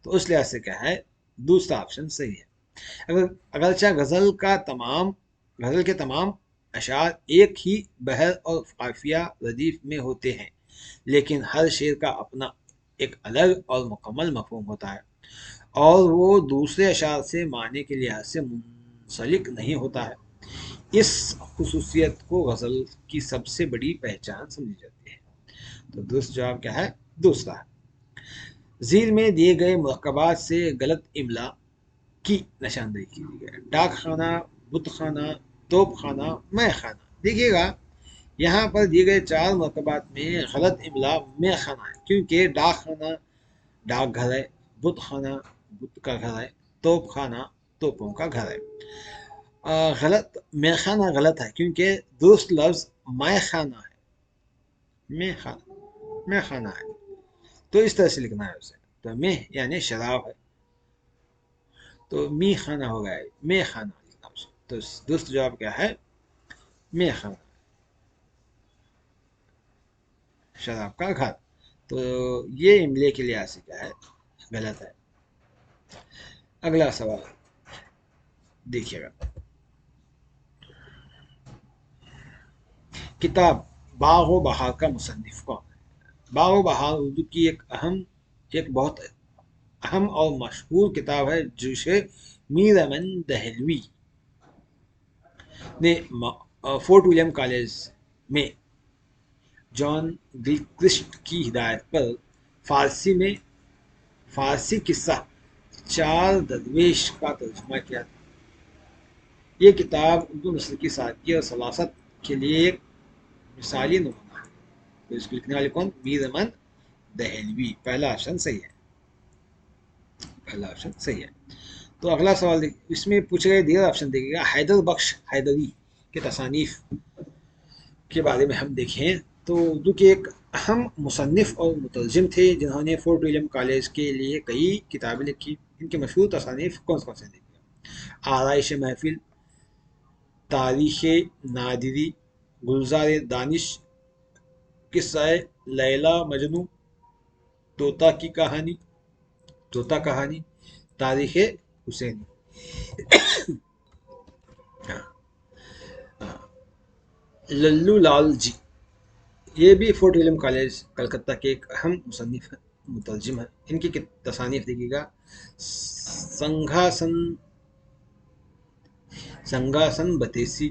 تو اس لحاظ سے کیا ہے دوسرا آپشن صحیح ہے۔ اگرچہ غزل کے تمام اشعار ایک ہی بحر اور قافیہ ردیف میں ہوتے ہیں، لیکن ہر شعر کا اپنا ایک الگ اور مکمل مفہوم ہوتا ہے، اور وہ دوسرے اشعار سے معنی کے لحاظ سے منسلک نہیں ہوتا ہے۔ اس خصوصیت کو غزل کی سب سے بڑی پہچان سمجھی جاتی ہے۔ تو درست جواب کیا ہے؟ دوسرا ہے۔ ذیل میں دیے گئے مرکبات سے غلط املا کی نشاندہی کیجیے گا۔ ڈاک خانہ، بت خانہ، توپ خانہ، مے خانہ۔ دیکھیے گا یہاں پر دیے گئے 4 مرکبات میں غلط املا مے خانہ ہے، کیونکہ ڈاک خانہ ڈاک گھر ہے، بت خانہ بت کا گھر ہے، توپ خانہ توپوں کا گھر ہے۔ غلط مے خانہ غلط ہے کیونکہ درست لفظ مے خانہ ہے، مے خانہ ہے، تو اس طرح سے لکھنا ہے اسے۔ تو مے یعنی شراب ہے، تو می خانہ ہو گیا، مے خانہ لکھنا اسے۔ تو درست جواب کیا ہے؟ مے خانہ، شراب کا گھر۔ تو یہ املے کے لحاظ سے کیا ہے؟ غلط ہے۔ اگلا سوال دیکھیے گا، کتاب باغ و بہار کا مصنف کون ہے؟ باغ و بہار اردو کی ایک بہت اہم اور مشہور کتاب ہے، جسے میر امن دہلوی نے فورٹ ولیم کالج میں جان گلکرسٹ کی ہدایت پر فارسی قصہ چار درویش کا ترجمہ کیا تھا۔ یہ کتاب اردو نثر کی سادگی اور سلاست کے لیے ایک مثالی نمونہ ہے۔ تو اس کو لکھنے والے کون؟ میر امن دہلوی۔ پہلا آپشن صحیح ہے، پہلا آپشن صحیح ہے۔ تو اگلا سوال اس میں پوچھے گئے دیگر آپشن دیکھیے گا۔ حیدر بخش حیدری کے تصانیف کے بارے میں ہم دیکھیں تو اردو کے ایک اہم مصنف اور مترجم تھے، جنہوں نے فورٹ ولیم کالج کے لیے کئی کتابیں لکھی۔ ان کے مشہور تصانیف کون سے دیکھیے گا؟ آرائش محفل، تاریخ نادری، گلزار دانش، قصہ لیلا مجنوں، طوطا کہانی، تاریخ حسینی۔ للو لال جی، یہ بھی فورٹ ولیم کالج کلکتہ کے ایک اہم مصنف مترجم ہیں۔ ان کی تصانیف دیکھیے گا، سنگھاسن بتیسی،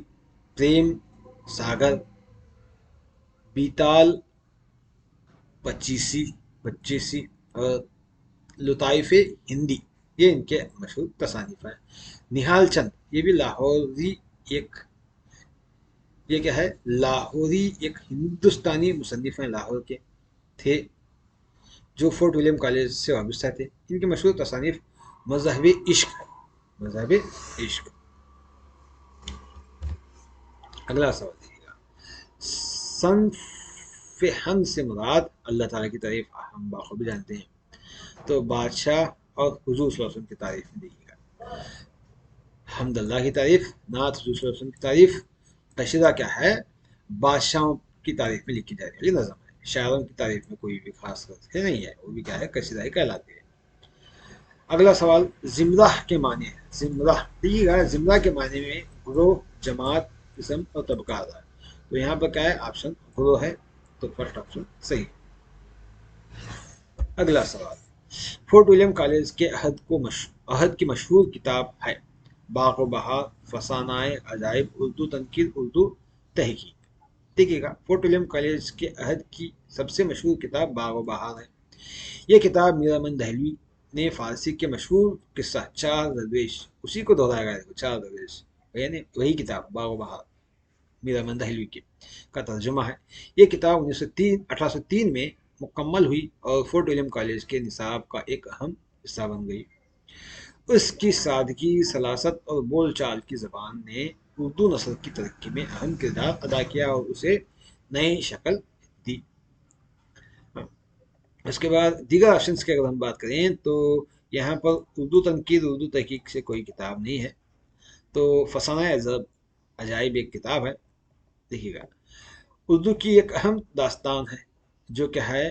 پریم ساگر، بیتال پچیسی اور لطائف ہندی، یہ ان کے مشہور تصانیف ہیں۔ نہال چند، یہ بھی لاہوری ایک ہندوستانی مصنف ہیں، لاہور کے تھے، جو فورٹ ولیم کالج سے وابستہ تھے۔ ان کے مشہور تصانیف مذہب عشق ہے، مذہب عشق۔ اگلا سوال دیکھیے گا، صنف حمد سے مراد اللہ تعالیٰ کی تعریف ہم بخوبی جانتے ہیں، تو بادشاہ اور حضور صلی اللہ علیہ وسلم کی تعریف میں دیکھیے گا۔ حمد اللہ کی تعریف، نعت حضور صلی اللہ علیہ وسلم کی تعریف، قصیدہ کیا ہے؟ بادشاہوں کی تعریف میں لکھی جانے والی نظم ہے۔ شاعروں کی تعریف میں کوئی بھی خاص نہیں ہے، وہ بھی کیا ہے؟ قصیدہ ہی کہلاتی ہے۔ اگلا سوال زمرہ کے معنی ہے۔ زمرہ دیکھیے گا، زمرہ کے معنی میں گروہ، جماعت، قسم اور طبقہ آتا ہے۔ تو یہاں پر کیا ہے؟ آپشن گروہ ہے، تو فرسٹ آپشن صحیح۔ اگلا سوال، فورٹ ولیم کالج کے عہد کی مشہور کتاب ہے باغ و بہار، فسانۂ عجائب، اردو تنقید، اردو تحقیق۔ دیکھیے گا، فورٹ ولیم کالج کے عہد کی سب سے مشہور کتاب باغ و بہار ہے۔ یہ کتاب میر امن دہلوی نے فارسی کے مشہور قصہ چار درویش، اسی کو دہرایا گیا ہے، چار درویش، یعنی وہی کتاب باغ و بہار میر امن دہلوی کا ترجمہ ہے۔ یہ کتاب 1803 میں مکمل ہوئی اور فورٹ ولیم کالج کے نصاب کا ایک اہم حصہ بن گئی۔ اس کی سادگی، سلاست اور بول چال کی زبان نے اردو نثر کی ترقی میں اہم کردار ادا کیا اور اسے نئی شکل دی۔ اس کے بعد دیگر آپشنز کی اگر ہم بات کریں تو یہاں پر اردو تنقید، اردو تحقیق سے کوئی کتاب نہیں ہے، تو فسانۂ عجائب ایک کتاب ہے۔ دیکھیے گا، اردو کی ایک اہم داستان ہے جو کہ ہے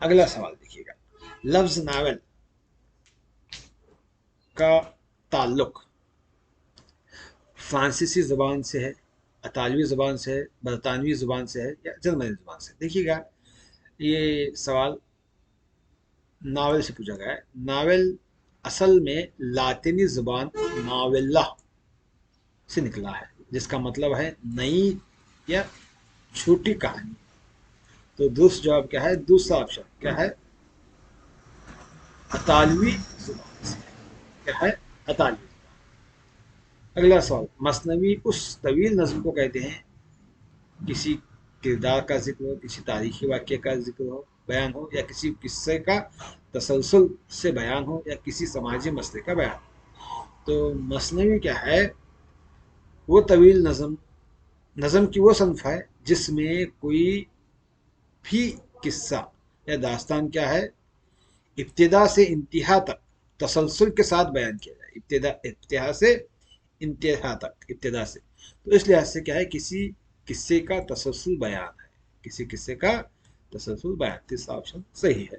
اگلا سوال دیکھیے گا، لفظ ناول کا تعلق فرانسیسی زبان سے ہے، اطالوی زبان سے ہے، برطانوی زبان سے ہے یا جرمنی زبان سے؟ دیکھیے گا یہ سوال ناول سے پوچھا گیا ہے۔ ناول اصل میں لاطینی زبان ناویلا سے نکلا ہے، جس کا مطلب ہے نئی یا چھوٹی کہانی۔ تو دوسرا جواب کیا ہے؟ دوسرا آپشن کیا ہے؟ اطالوی زبان سے، کیا ہے؟ اطالوی زبان۔ اگلا سوال، مثنوی اس طویل نظم کو کہتے ہیں کسی کردار کا ذکر ہو، کسی تاریخی واقعے کا ذکر ہو، بیان ہو، یا کسی قصے کا تسلسل سے بیان ہو، یا کسی سماجی مسئلے کا بیان ہو۔ تو مثنوی کیا ہے؟ وہ طویل نظم کی وہ صنف ہے جس میں کوئی بھی قصہ یا داستان کیا ہے، ابتدا سے انتہا تک تسلسل کے ساتھ بیان کیا جائے، ابتدا سے انتہا تک، ابتدا سے۔ تو اس لحاظ سے کیا ہے، کسی قصے کا تسلسل بیان ہے، کسی قصے کا تسلسل بیان۔ تیسرا آپشن صحیح ہے۔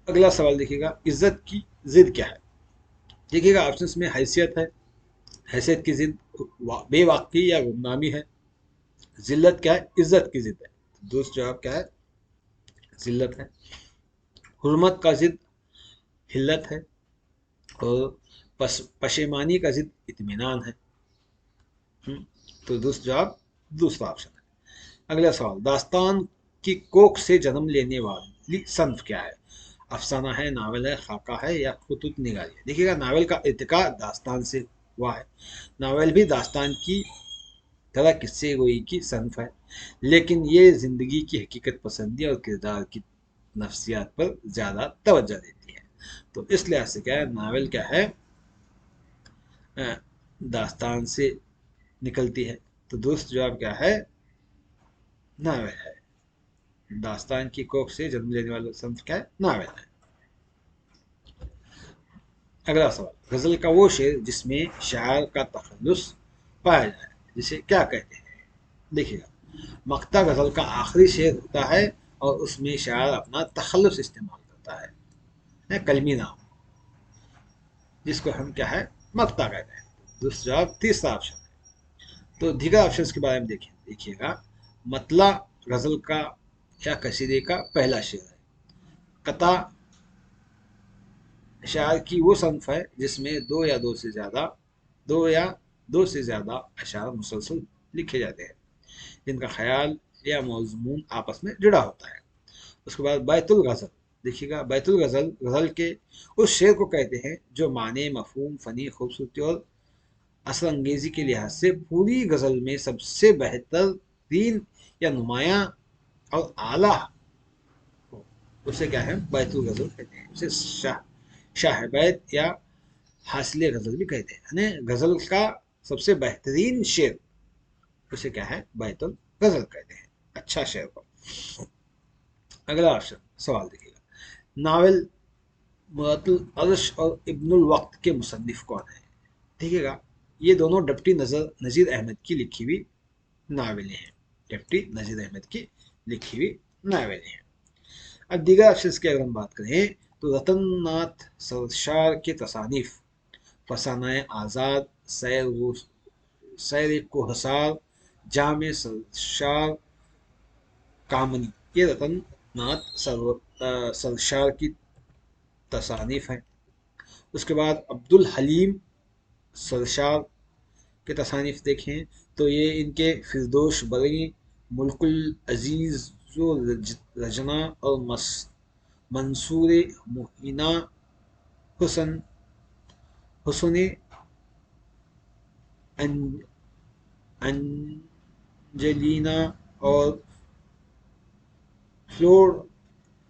اگلا سوال دیکھیے گا، عزت کی ضد کیا ہے؟ دیکھیے گا آپشنس میں حیثیت ہے، حیثیت کی ضد بے واقعی یا گمنامی ہے۔ ذلت کیا ہے؟ عزت کی ضد ہے۔ دوسرا جواب کیا ہے؟ ذلت ہے۔ حرمت کا ضد حلت ہے، اور پشیمانی کا ضد اطمینان ہے۔ تو دوسرا جواب دوسرا آپشن ہے۔ اگلا سوال، داستان کی کوکھ سے جنم لینے والی صنف کیا ہے؟ افسانہ ہے، ناول ہے، خاکہ ہے، یا خطوط نگاری ہے؟ دیکھیے گا ناول کا ارتقاء داستان سے ہوا ہے۔ ناول بھی داستان کی طرح قصے گوئی کی صنف ہے، لیکن یہ زندگی کی حقیقت پسندی اور کردار کی نفسیات پر زیادہ توجہ دیتی ہے۔ تو اس لحاظ سے کیا ہے، ناول کیا ہے، داستان سے نکلتی ہے۔ تو دوسرا جواب کیا ہے؟ ناول ہے۔ داستان کی کوکھ سے جنم لینے والا صنف کیا ہے؟ ناول ہے۔ اگلا سوال، غزل کا وہ شعر جس میں شاعر کا تخلص پایا جائے جسے کیا کہتے ہیں؟ دیکھیے گا، مقطع غزل کا آخری شعر ہوتا ہے اور اس میں شاعر اپنا تخلص استعمال کرتا ہے، کلمی نام، جس کو ہم کیا ہے، مقطع کہتے ہیں۔ دوسرا جواب تیسرا آپشن ہے۔ تو دیگر آپشنس کے بارے میں دیکھیے گا، مطلع غزل کا یا قصیدے کا پہلا شعر ہے۔ قطع شاعر کی وہ صنف ہے جس میں دو یا دو سے زیادہ اشعار مسلسل لکھے جاتے ہیں، جن کا خیال یا مضمون آپس میں جڑا ہوتا ہے۔ اس کے بعد بیت الغزل، دیکھیے گا بیت الغزل غزل کے اس شعر کو کہتے ہیں جو معنی، مفہوم، فنی خوبصورتی اور اثر انگیزی کے لحاظ سے پوری غزل میں سب سے بہترین یا نمایاں اور اعلیٰ ہو، اسے کیا ہے، بیت الغزل کہتے ہیں۔ اسے شاہ بیت یا حاصل غزل بھی کہتے ہیں، یعنی غزل کا سب سے بہترین شعر، اسے کیا ہے، بیت الغزل کہتے ہیں، اچھا شعر کو۔ اگلا آپشن سوال دیکھیے گا، ناول مرۃ العرش اور ابن الوقت کے مصنف کون ہیں؟ دیکھیے گا یہ دونوں ڈپٹی نذیر احمد کی لکھی ہوئی ناولیں ہیں، ڈپٹی نذیر احمد کی لکھی ہوئی ناولیں ہیں۔ اب دیگر آپشنس کی اگر ہم بات کریں تو رتن ناتھ سرشار کے تصانیف، فسانہ آزاد، سیر کوہسار، جامع سرشار، کامنی، یہ رتن ناتھ سرشار کی تصانیف ہیں۔ اس کے بعد عبد الحلیم سرشار کے تصانیف دیکھیں تو یہ ان کے فردوش بری، ملک العزیز و رجنا اور منصور مہینہ، حسن انجلینا اور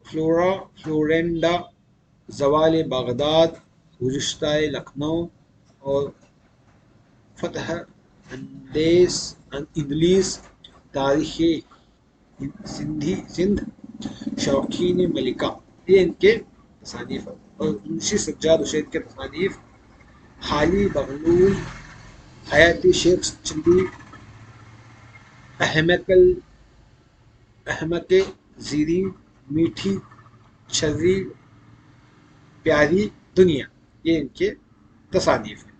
فلورینڈا، زوال بغداد، گزشتہ لکھنؤ، اور فتح اندلیس، تاریخ سندھ، شوقین ملکہ، یہ ان کے تصانیف ہیں۔ اور منشی سجاد حسین کے تصانیف، حالی بغلول، حیات شیخ چندی، احمق زیریں میٹھی چھری پیاری دنیا، یہ ان کے تصانیف ہیں۔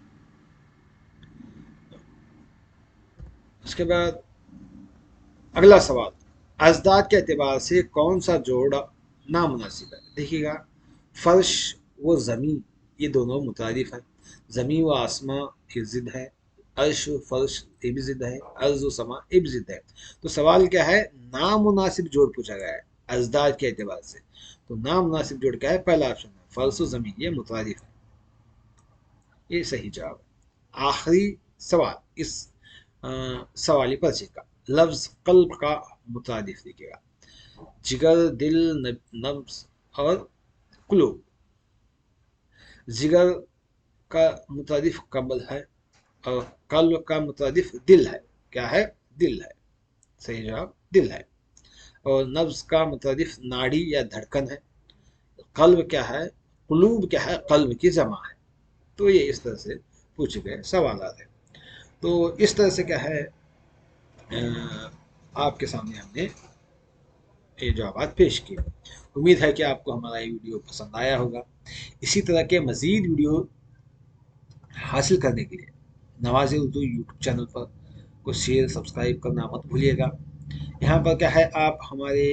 اس کے بعد اگلا سوال، ازداد کے اعتبار سے کون سا جوڑ نامناسب ہے؟ دیکھیے گا، فرش و زمین یہ دونوں مترادف ہیں، زمین و آسماں کی ضد ہے، عرش و فرش یہ بھی ضد ہے، ارض و سما یہ بھی ضد ہے۔ تو سوال کیا ہے؟ نامناسب جوڑ پوچھا گیا ہے ازداد کے اعتبار سے، تو نامناسب جوڑ کیا ہے؟ پہلا آپشن ہے فرش و زمین، یہ مترادف ہے، یہ صحیح جواب ہے۔ آخری سوال اس سوالی پرچے کا، لفظ قلب کا مترادف دیکھیے گا، جگر دل نبض اور قلوب۔ جگر کا مترادف قلب ہے اور قلب کا مترادف دل ہے، کیا ہے؟ دل ہے، صحیح جواب دل ہے۔ اور نبض کا مترادف ناڑی یا دھڑکن ہے، قلب کیا ہے؟ قلوب کیا ہے؟ قلب کی جمع ہے۔ تو یہ اس طرح سے پوچھے گئے سوالات ہیں۔ تو اس طرح سے کیا ہے، آپ کے سامنے ہم نے یہ جوابات پیش کیے۔ امید ہے کہ آپ کو ہمارا یہ ویڈیو پسند آیا ہوگا۔ اسی طرح کے مزید ویڈیو حاصل کرنے کے لیے نواز اردو یوٹیوب چینل پر کو شیئر سبسکرائب کرنا مت بھولیے گا۔ یہاں پر کیا ہے، آپ ہمارے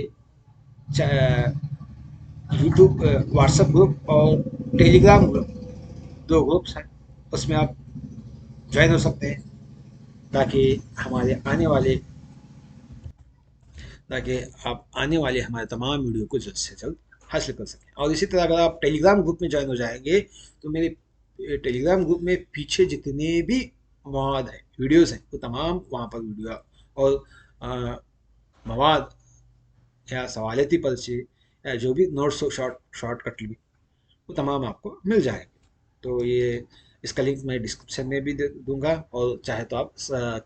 یوٹیوب واٹس ایپ گروپ اور ٹیلی گرام گروپ، دو گروپس ہیں، اس میں آپ جوائن ہو سکتے ہیں تاکہ ہمارے آنے والے ہمارے تمام ویڈیو کو جلد سے جلد حاصل کر سکیں۔ اور اسی طرح اگر آپ ٹیلی گرام گروپ میں جوائن ہو جائیں گے تو میرے ٹیلی گرام گروپ میں پیچھے جتنے بھی مواد ہیں، ویڈیوز ہیں، وہ تمام وہاں پر ویڈیو اور مواد یا سوالاتی پرچے یا جو بھی نوٹس ہو، شارٹ کٹ بھی، وہ تمام آپ کو مل جائیں گے۔ تو یہ اس کا لنک میں ڈسکرپشن میں بھی دوں گا، اور چاہے تو آپ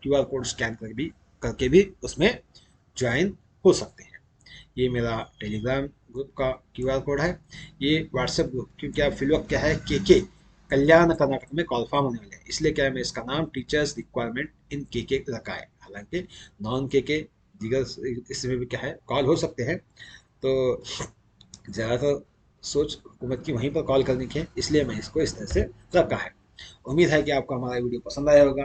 کیو آر کوڈ اسکین کر کے بھی اس میں جوائن ہو سکتے ہیں۔ یہ میرا ٹیلی گرام گروپ کا کیو آر کوڈ ہے، یہ واٹس ایپ گروپ، کیونکہ آپ فی الوقت کیا ہے کے کلیان کرناٹک میں کال فارم ہونے والے ہیں، اس لیے کیا ہے میں اس کا نام ٹیچرز ریکوائرمنٹ ان کے رکھا ہے، حالانکہ نان کے دیگر اس میں بھی کیا ہے کال ہو سکتے ہیں۔ تو زیادہ تر سوچ حکومت کی وہیں پر کال کرنے کی ہے، اس لیے میں اس کو اس طرح سے رکھا ہے۔ امید ہے کہ آپ کو ہمارا ویڈیو پسند آیا ہوگا۔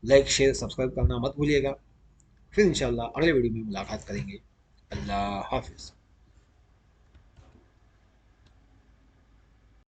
لائک شیئر سبسکرائب کرنا مت بھولیے گا۔ پھر انشاءاللہ اگلے ویڈیو میں ملاقات کریں گے۔ اللہ حافظ۔